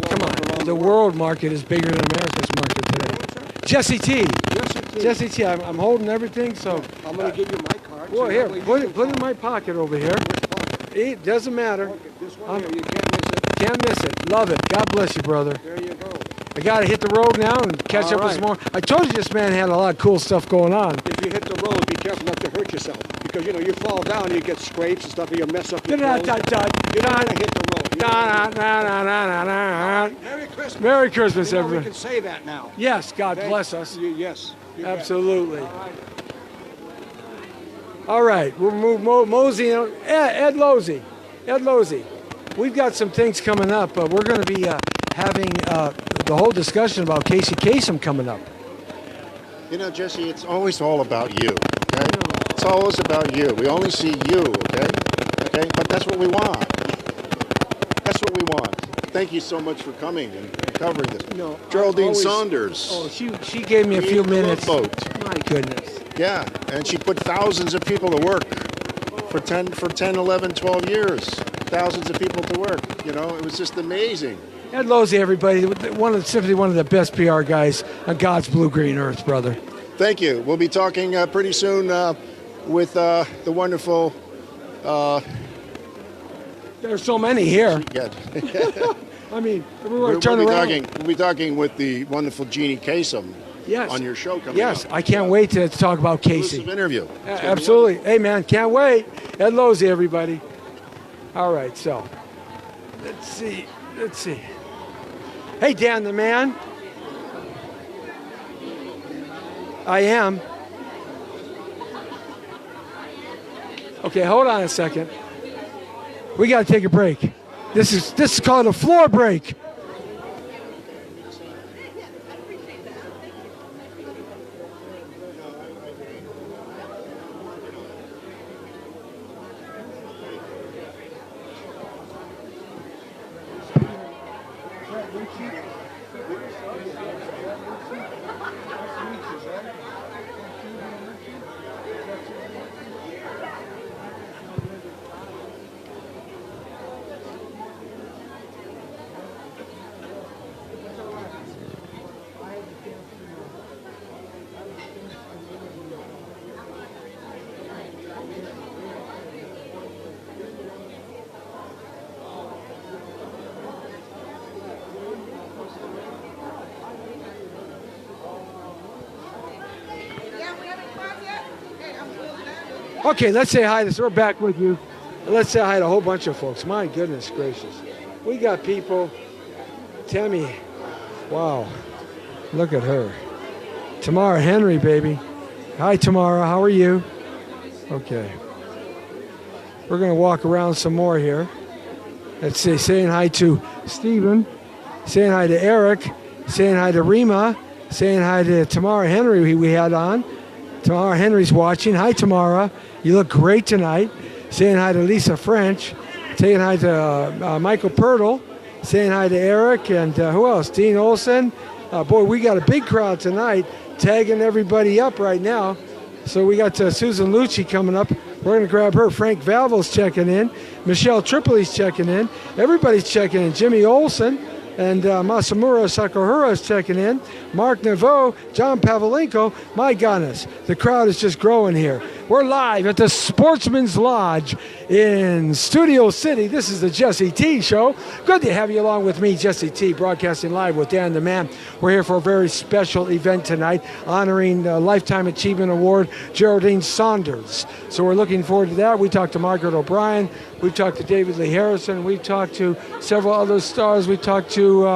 Come on. The world market is bigger than America's market today. Jesse T. Jesse T. I'm holding everything, so. I'm going to give you my card. Well, here, put it in my pocket over here. It doesn't matter. This one here, you can't miss it. Can't miss it. Love it. God bless you, brother. There you go. I got to hit the road now and catch up with some more. I told you this man had a lot of cool stuff going on. If you hit the road, be careful not to hurt yourself. Because, you know, you fall down and you get scrapes and stuff and you mess up your clothes. You don't want to hit the road. Merry Christmas. Merry Christmas, you know, everybody. We can say that now. Yes, God bless us. Yes. Absolutely. All right, we'll move Mosey. Ed Losey. Ed Losey. We've got some things coming up. We're going to be having the whole discussion about Casey Kasem coming up. You know, Jesse, it's always all about you, okay? It's always about you. We only see you, okay? Okay? But that's what we want. That's what we want. Thank you so much for coming and covering this. No, Geraldine Saunders. Oh, she gave me a few minutes. Boat. My goodness. Yeah, and she put thousands of people to work for 10, 11, 12 years. Thousands of people to work. You know, it was just amazing. Ed Losey, everybody, simply one of the best PR guys on God's blue-green earth, brother. Thank you. We'll be talking pretty soon with the wonderful... There's so many here. Yeah. I mean, we'll turn around. We'll be talking with the wonderful Jeannie Kasem on your show coming up. Yes, I can't wait to talk about Casey. Exclusive interview. Absolutely. Hey, man, can't wait. Ed Losey, everybody. All right, so let's see. Hey, Dan the man. I am. Okay, hold on a second. We got to take a break. This is called a floor break. Okay, let's say hi. We're back with you. Let's say hi to a whole bunch of folks. My goodness gracious. We got people. Tammy. Wow. Look at her. Tamara Henry, baby. Hi, Tamara. How are you? Okay. We're going to walk around some more here. Let's see. Saying hi to Stephen. Saying hi to Eric. Saying hi to Rima. Saying hi to Tamara Henry we had on. Tamara Henry's watching. Hi, Tamara. You look great tonight. Saying hi to Lisa French. Saying hi to Michael Pirtle. Saying hi to Eric. And who else? Dean Olson. Boy, we got a big crowd tonight. Tagging everybody up right now. So we got Susan Lucci coming up. We're going to grab her. Frank Valvo's checking in. Michelle Tripoli's checking in. Everybody's checking in. Jimmy Olson and Masamura Sakuhara's checking in. Mark Naveau, John Pavlenko. My goodness, the crowd is just growing here. We're live at the Sportsman's Lodge in Studio City. This is the Jesse T Show. Good to have you along with me, Jesse T, broadcasting live with Dan the Man. We're here for a very special event tonight, honoring Lifetime Achievement Award, Jeraldine Saunders. So we're looking forward to that. We talked to Margaret O'Brien. We've talked to David Lee Harrison. We've talked to several other stars. We talked to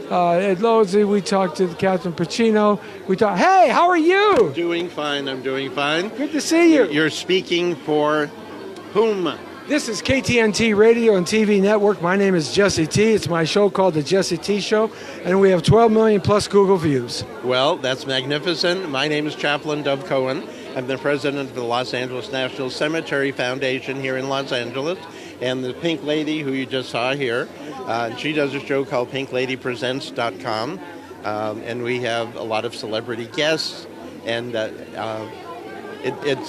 Ed Lozzi. We talked to Catherine Pacino. Hey, how are you? Doing fine. I'm doing fine. Good to see you. You're speaking for whom? This is KTNT Radio and TV Network. My name is Jesse T. It's my show called The Jesse T Show, and we have 12 million plus Google views. Well, that's magnificent. My name is Chaplin Dove Cohen. I'm the president of the Los Angeles National Cemetery Foundation here in Los Angeles. And the Pink Lady, who you just saw here, she does a show called PinkLadyPresents.com. And we have a lot of celebrity guests. And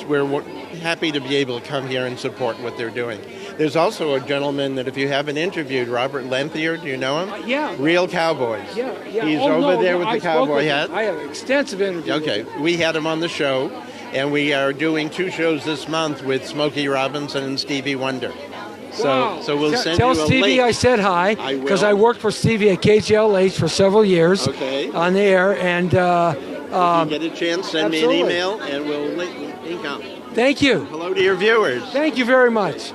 we're happy to be able to come here and support what they're doing. There's also a gentleman that if you haven't interviewed, Robert Lenthier, do you know him? Yeah. Real Cowboys. Yeah. He's over there with the cowboy hat. I have extensive interviews. Okay, we had him on the show, and we are doing 2 shows this month with Smokey Robinson and Stevie Wonder. Wow. So we'll send Tell you a Stevie link. I said hi, because I worked for Stevie at KGLH for several years on the air. And if you get a chance, send me an email, and we'll link up. Thank you. Hello to your viewers. Thank you very much.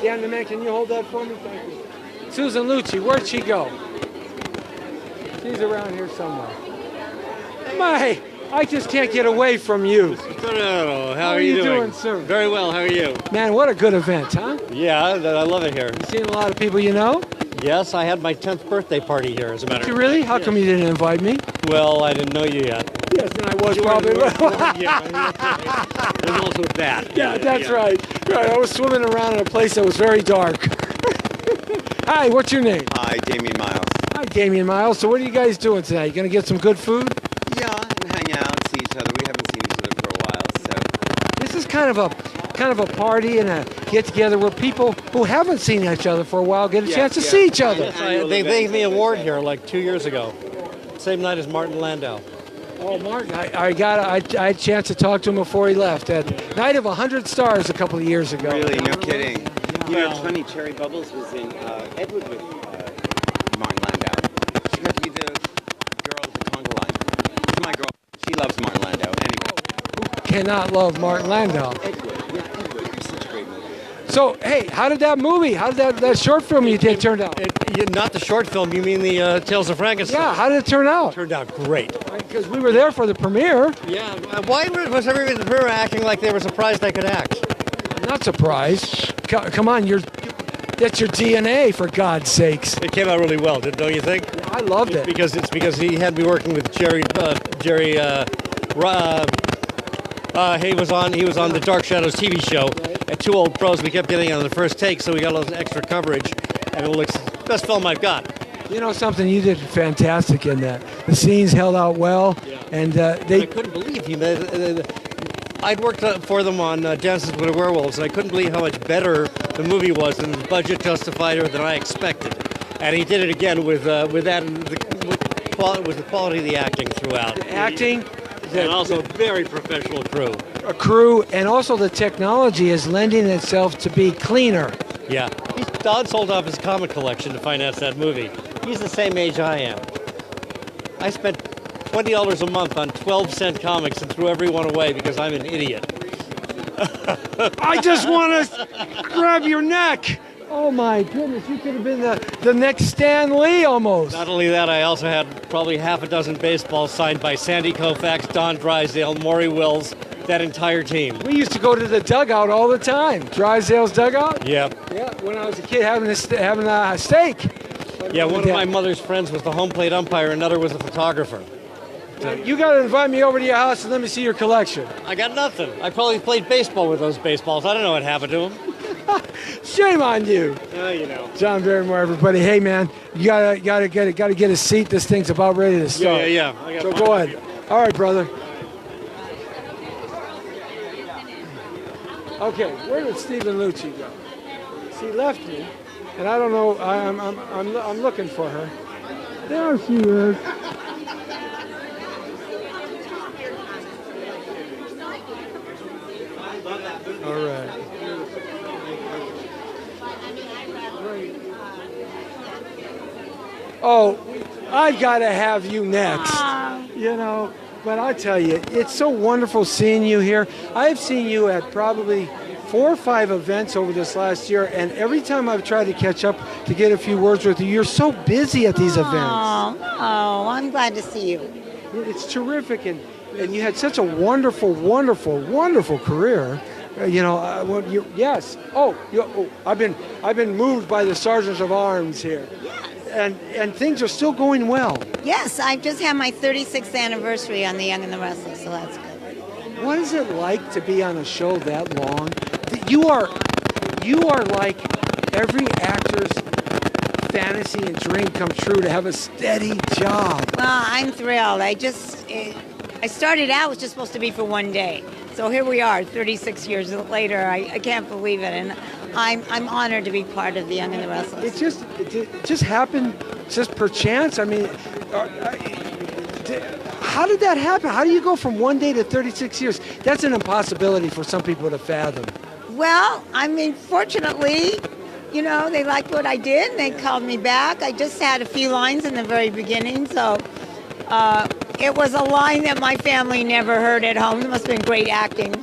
Dan the Man, can you hold that for me? Thank you. Susan Lucci, where'd she go? She's around here somewhere. I just can't get away from you. How are you doing, sir? Very well. How are you? Man, what a good event, huh? Yeah, I love it here. You seen a lot of people you know? Yes, I had my 10th birthday party here, as a matter of fact. Did you really? How come you didn't invite me? Well, I didn't know you yet. Yes, and I was probably. There's also that. Yeah, that's right. Right, I was swimming around in a place that was very dark. Hi, what's your name? Hi, Damien Miles. Hi, Damien Miles. So what are you guys doing tonight? You going to get some good food? Yeah, and hang out, see each other. We haven't seen each other for a while, so. This is kind of a party and a get-together where people who haven't seen each other for a while get a chance to see each other. Yes, they gave me an award here like 2 years ago. Same night as Martin Landau. Oh, Martin, I had a chance to talk to him before he left at Night of 100 Stars a couple of years ago. Really, no kidding. You know, it's funny, Cherry Bubbles was in Edward with Martin Landau. She got to be the girl with the conga line. It's my girl. She loves Martin Landau. Anyway. Cannot love Martin Landau. Edward, you're such a great movie. So, hey, how did that movie, how did that short film you did turn out? Not the short film, you mean the Tales of Frankenstein? Yeah, how did it turn out? It turned out great. Because we were there for the premiere. Yeah, why was everybody in the premiere acting like they were surprised I could act? I'm not surprised. Come on, that's your DNA, for God's sakes. It came out really well, don't you think? I loved it. It's because he had me working with Jerry. He was on the Dark Shadows TV show. At Two Old Pros, we kept getting on the first take, so we got a little extra coverage, and it looks the best film I've got. You know something? You did fantastic in that. The scenes held out well, and I couldn't believe I'd worked for them on Dances with the Werewolves, and I couldn't believe how much better the movie was, and the budget justified it than I expected. And he did it again with that, and with the quality of the acting throughout. The acting, and also a very professional crew. A crew, and also the technology is lending itself to be cleaner. Yeah. Don sold off his comic collection to finance that movie. He's the same age I am. I spent $20 a month on 12-cent comics and threw every one away because I'm an idiot. I just want to grab your neck. Oh my goodness, you could have been the next Stan Lee almost. Not only that, I also had probably half a dozen baseballs signed by Sandy Koufax, Don Drysdale, Maury Wills, that entire team. We used to go to the dugout all the time. Drysdale's dugout? Yeah. Yeah, when I was a kid having a steak. Yeah, one of my mother's friends was the home plate umpire, another was a photographer. You got to invite me over to your house and let me see your collection. I got nothing. I probably played baseball with those baseballs. I don't know what happened to them. Shame on you. You know. John Barrymore, everybody. Hey, man, you gotta get a seat. This thing's about ready to start. Yeah. I got So go ahead. All right, brother. Okay, where did Stephen Lucci go? She left me, and I don't know. I'm looking for her. There she is. All right. Oh, I gotta have you next. You know, but I tell you, it's so wonderful seeing you here. I've seen you at probably 4 or 5 events over this last year, and every time I've tried to catch up to get a few words with you, you're so busy at these events. Oh, I'm glad to see you. It's terrific, and you had such a wonderful, wonderful, wonderful career. Yes. I've been moved by the sergeants of arms here. And things are still going well. Yes, I just had my 36th anniversary on The Young and the Restless, so that's good. What is it like to be on a show that long? You are like every actor's fantasy and dream come true to have a steady job. Well, I'm thrilled. I started out, it was just supposed to be for one day. So here we are, 36 years later. I can't believe it, and I'm honored to be part of The Young and the Restless. It just happened, just perchance. I mean, how did that happen? How do you go from one day to 36 years? That's an impossibility for some people to fathom. Well, I mean, fortunately, you know, they liked what I did, and they called me back. I just had a few lines in the very beginning, so it was a line that my family never heard at home. It must have been great acting.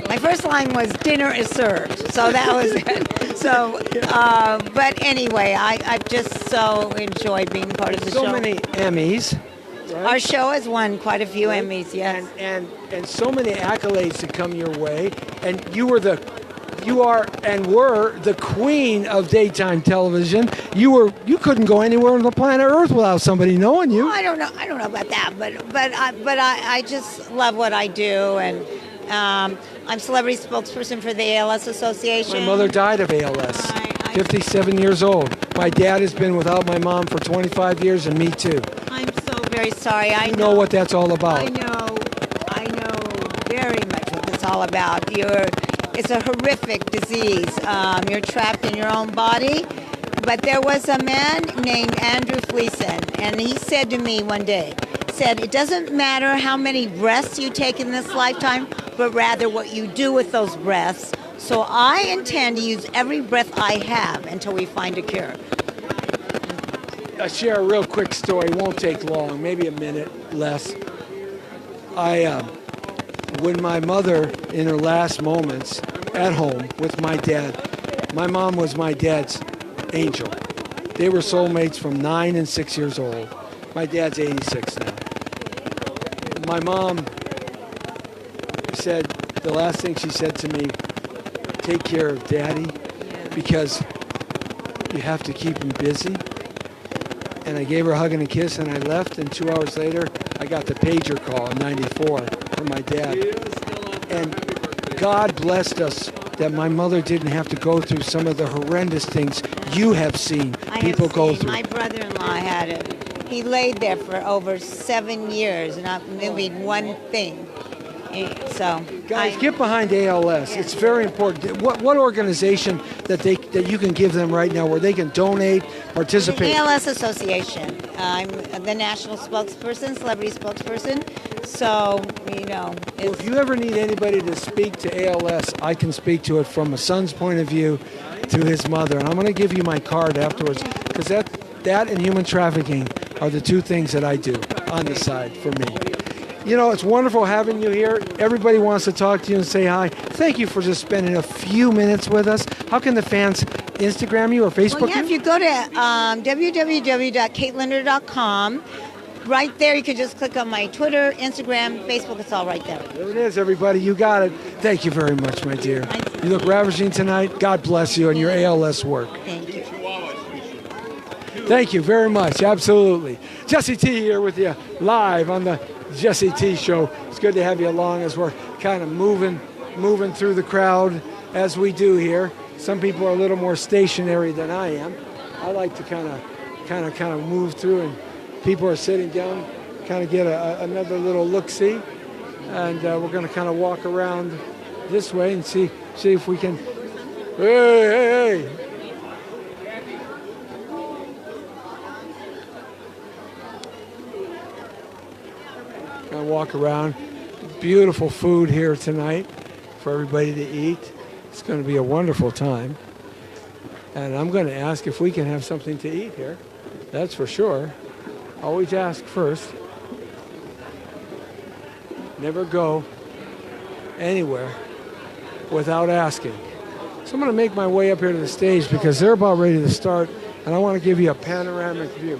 My first line was "Dinner is served," so that was it. So, but anyway, I've just so enjoyed being part of the show. So many Emmys. Right? Our show has won quite a few Emmys, yes. And so many accolades to come your way. And you are and were the queen of daytime television. You couldn't go anywhere on the planet Earth without somebody knowing you. Well, I don't know about that, but I just love what I do, and I'm celebrity spokesperson for the ALS Association. My mother died of ALS, 57 years old. My dad has been without my mom for 25 years, and me too. I'm so very sorry. I know what that's all about. I know very much what it's all about. It's a horrific disease. You're trapped in your own body. But there was a man named Andrew Fleeson, and he said to me one day, it doesn't matter how many breaths you take in this lifetime, but rather what you do with those breaths. So I intend to use every breath I have until we find a cure. I'll share a real quick story. It won't take long, maybe a minute less. When my mother, in her last moments at home with my dad, my mom was my dad's angel. They were soulmates from 9 and 6 years old. My dad's 86 now. My mom said, the last thing she said to me, take care of Daddy because you have to keep him busy. And I gave her a hug and a kiss, and I left, and 2 hours later, I got the pager call in 94 from my dad. And God blessed us that my mother didn't have to go through some of the horrendous things you have seen people go through. My brother-in-law had it. He laid there for over 7 years, not moving one thing. So, guys, get behind ALS. It's very important. What organization that you can give them right now where they can donate, participate? The ALS Association. I'm the national spokesperson, celebrity spokesperson. So, you know. Well, if you ever need anybody to speak to ALS, I can speak to it from a son's point of view to his mother. And I'm going to give you my card afterwards because that and human trafficking are the two things that I do on the side for me. You know, it's wonderful having you here. Everybody wants to talk to you and say hi. Thank you for just spending a few minutes with us. How can the fans Instagram you or Facebook you? you? If you go to www.katelinder.com, right there you can just click on my Twitter, Instagram, Facebook. It's all right there. There it is, everybody. You got it. Thank you very much, my dear. You look ravishing tonight. God bless you and your ALS work. Thank you. Thank you very much. Absolutely. Jesse T here with you live on the Jesse T Show. It's good to have you along as we're kind of moving through the crowd. as we do here. Some people are a little more stationary than I am. I like to kind of move through, and people are sitting down, kind of get another little look-see. And we're going to kind of walk around this way and see if we can. Hey! Gonna walk around. Beautiful food here tonight for everybody to eat. It's going to be a wonderful time. And I'm going to ask if we can have something to eat here. That's for sure. Always ask first. Never go anywhere without asking. So I'm going to make my way up here to the stage because they're about ready to start, and I want to give you a panoramic view.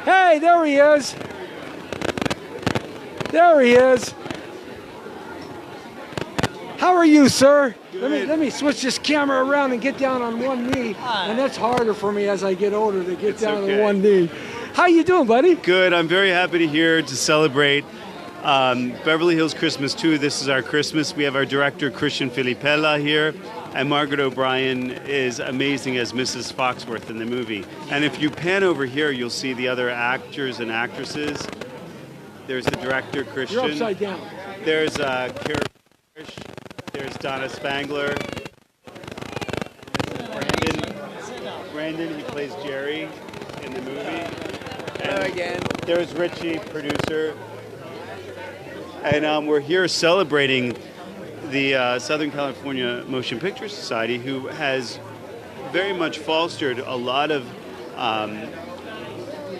Hey, there he is. There he is. How are you, sir? Let me switch this camera around and get down on one knee. And that's harder for me as I get older to get down on one knee. How you doing, buddy? Good. I'm very happy to here to celebrate Beverly Hills Christmas 2. This is our Christmas. We have our director, Christian Filipella, here. And Margaret O'Brien is amazing as Mrs. Foxworth in the movie. And if you pan over here, you'll see the other actors and actresses. There's the director, Christian. You're upside down. There's Kara Parrish. There's Donna Spangler. Brandon, he plays Jerry in the movie. And again, there's Richie, producer. And we're here celebrating the Southern California Motion Picture Society, who has very much fostered a lot of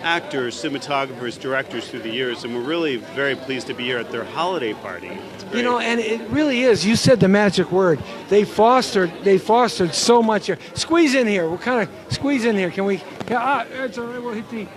actors, cinematographers, directors through the years, and we're really very pleased to be here at their holiday party. It's great. You know, and it really is. You said the magic word. They fostered so much here. Squeeze in here. We'll kind of squeeze in here. Can we? It's all right. We'll hit the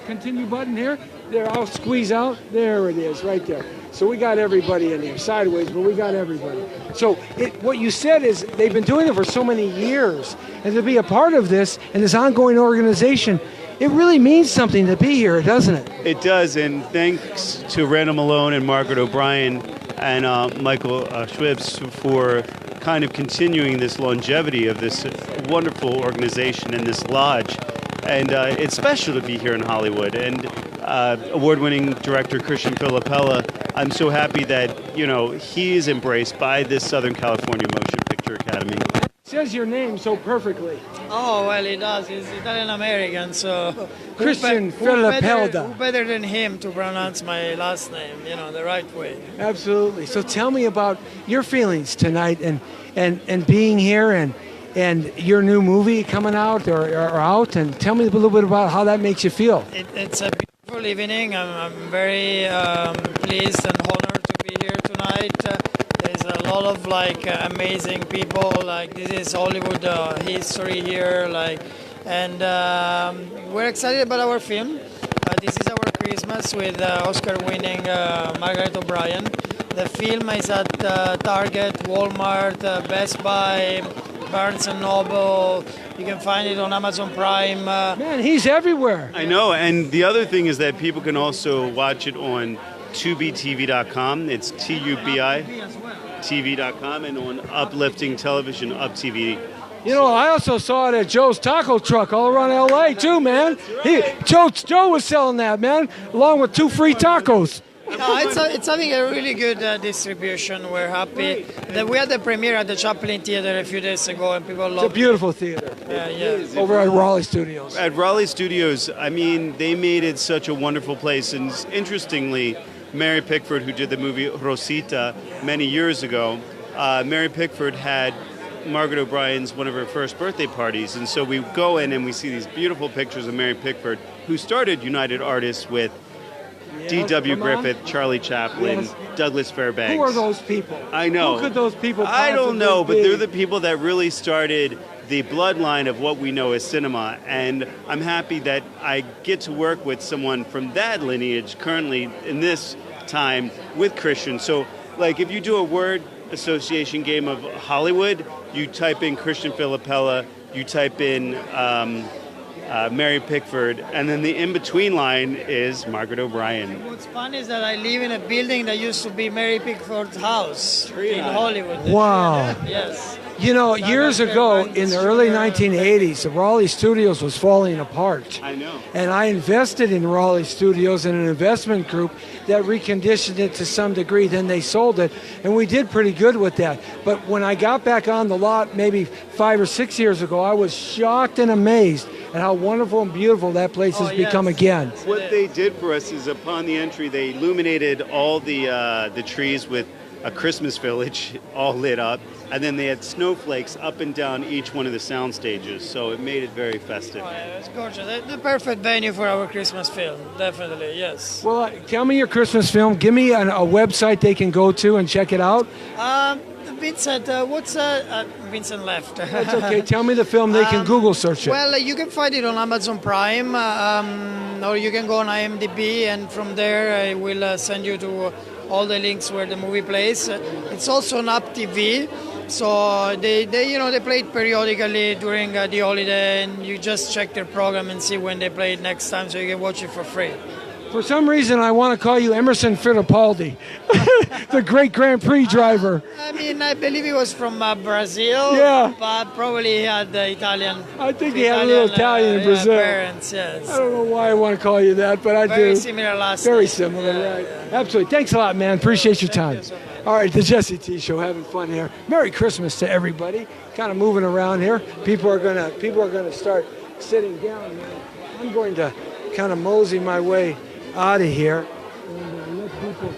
continue button here. There, I'll squeeze out. There it is, right there. So we got everybody in here, sideways, but we got everybody. So what you said is they've been doing it for so many years, and to be a part of this and this ongoing organization, it really means something to be here, doesn't it? It does, and thanks to Randall Malone and Margaret O'Brien and Michael Schwibs for kind of continuing this longevity of this wonderful organization and this lodge. And it's special to be here in Hollywood. And award-winning director Christian Filipella, I'm so happy that, you know, he is embraced by this Southern California Motion Picture Academy. Says your name so perfectly. Oh, well, he does. He's Italian-American, so... Christian Filipella. Who better than him to pronounce my last name, you know, the right way? Absolutely. So tell me about your feelings tonight and being here and your new movie coming out or out, and tell me a little bit about how that makes you feel. It's a beautiful evening. I'm very pleased and honored to be here tonight. There's a lot of amazing people. This is Hollywood history here. And we're excited about our film. This is our Christmas with Oscar-winning Margaret O'Brien. The film is at Target, Walmart, Best Buy, Barnes & Noble. You can find it on Amazon Prime. Man, he's everywhere. I know, and the other thing is that people can also watch it on tubitv.com. It's TUBI TV.com, and on Uplifting Television, Up TV. You know, I also saw it at Joe's Taco Truck all around L.A. too, man. Joe was selling that, man, along with 2 free tacos. No, it's having a really good distribution. We're happy. We had the premiere at the Chaplin Theater a few days ago, and people loved it. It's a beautiful theater. Yeah. Over at Raleigh Studios. At Raleigh Studios, I mean, they made it such a wonderful place. And interestingly, Mary Pickford, who did the movie Rosita many years ago, Mary Pickford had Margaret O'Brien's one of her first birthday parties. And so we go in and we see these beautiful pictures of Mary Pickford, who started United Artists with D.W. Griffith, Charlie Chaplin, Douglas Fairbanks. Who are those people? I know. Who could those people I don't know, but be? they're the people that really started the bloodline of what we know as cinema. And I'm happy that I get to work with someone from that lineage currently in this time with Christian. So, if you do a word association game of Hollywood, you type in Christian Filipella, you type in Mary Pickford, and then the in-between line is Margaret O'Brien. What's fun is that I live in a building that used to be Mary Pickford's house in Hollywood. Wow. Yes. You know, years ago in the early 1980s, the Raleigh Studios was falling apart. I know. And I invested in Raleigh Studios in an investment group that reconditioned it to some degree. Then they sold it, and we did pretty good with that. But when I got back on the lot maybe 5 or 6 years ago, I was shocked and amazed at how wonderful and beautiful that place has become again. What they did for us is upon the entry, they illuminated all the trees with a Christmas village all lit up, and then they had snowflakes up and down each one of the sound stages, so it made it very festive. Oh, yeah, it's gorgeous. The perfect venue for our Christmas film, definitely, yes. Well, tell me your Christmas film. Give me a website they can go to and check it out. Vincent, Vincent left. That's okay. Tell me the film. They can Google search it. Well, you can find it on Amazon Prime, or you can go on IMDb, and from there I will send you to all the links where the movie plays. It's also on Up TV, so they play it periodically during the holiday, and you just check their program and see when they play it next time, so you can watch it for free. For some reason, I want to call you Emerson Fittipaldi, the great Grand Prix driver. I mean, I believe he was from Brazil. Yeah. But probably he had the Italian. I think he had a little Italian in Brazil. Parents, yes. I don't know why I want to call you that, but I do. Very similar last name. Very similar, right? Yeah. Absolutely. Thanks a lot, man. Appreciate your time. All right, the Jesse T Show, having fun here. Merry Christmas to everybody. Kind of moving around here. People are gonna start sitting down. Man. I'm going to kind of mosey my way out of here and let people do.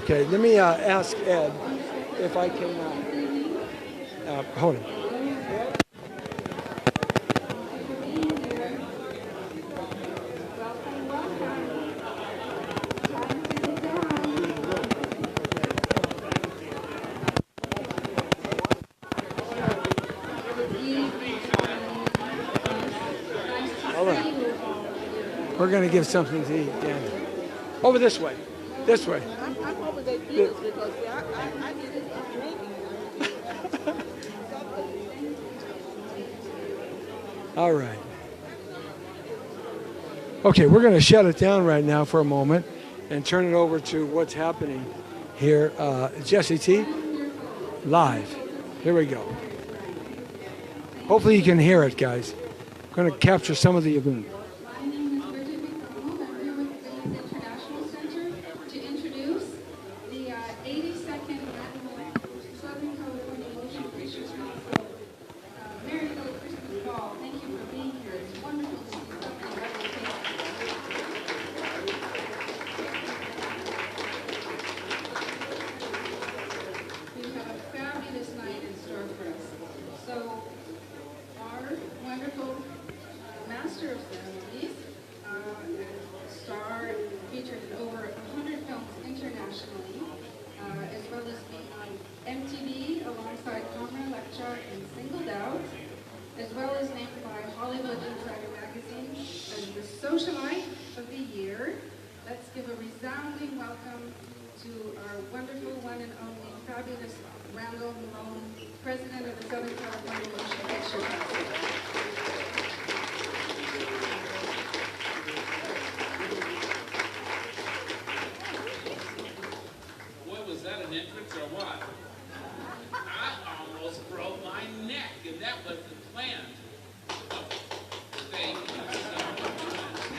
Okay, let me ask Ed if I can. Hold on. We're going to give something to eat, Dan. Over this way. This way. I'm over there because I need to drink. All right. Okay, we're going to shut it down right now for a moment and turn it over to what's happening here. Jesse T, live. Here we go. Hopefully you can hear it, guys. I'm going to capture some of the event.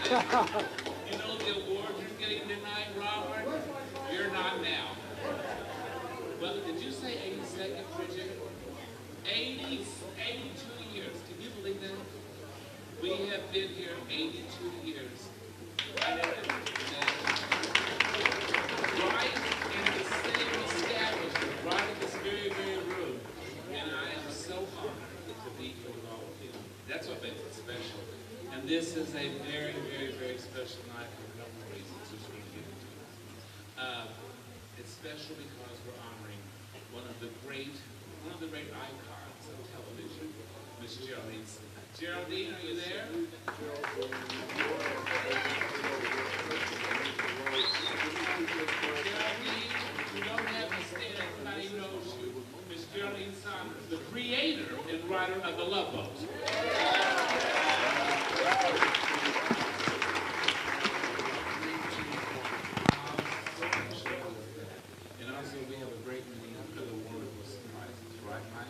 You know the award you're getting tonight, Robert? You're not now. Well, did you say 82nd, Bridget? 82 years. Can you believe that? We have been here 82 years. Right in the same establishment, right in this very, very room. And I am so honored to be here with all of you. That's what makes it special. And this is a very, very, very special night for a number of reasons, which we're going to get into. It's special because we're honoring one of the great icons of television, Miss Jearldine. Jearldine, are you there? Jearldine, you don't have to stand, everybody knows you. Miss Jearldine Saunders, the creator and writer of the Love Boat. And also, we have a great many other wonderful surprises, right, Mike?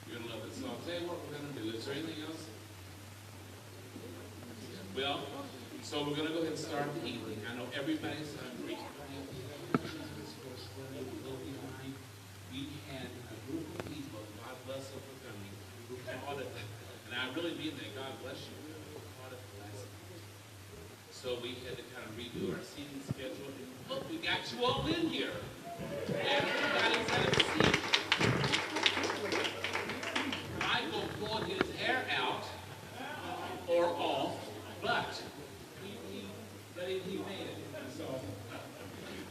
You're going to love it. So I'll tell you what we're going to do. Is there anything else? Well, so we're going to go ahead and start the evening. I know everybody's hungry. We had a group of people, God bless them for coming, who caught it. And I really mean that, God bless you, who caught it last night. So we had to kind of redo our seating schedule. And look, we got you all in here. Everybody's had a seat. Michael pulled his hair out or off, but he made it. So.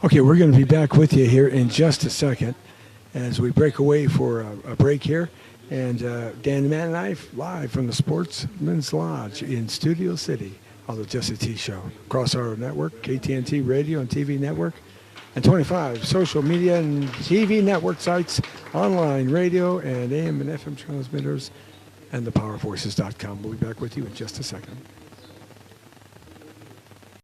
Okay, we're going to be back with you here in just a second as we break away for a break here. And Dan the Man and I live from the Sportsman's Lodge in Studio City on the Jesse T Show. Across our network, KTNT Radio and TV network, and 25 social media and TV network sites, online radio and AM and FM transmitters, and thepowervoices.com. We'll be back with you in just a second.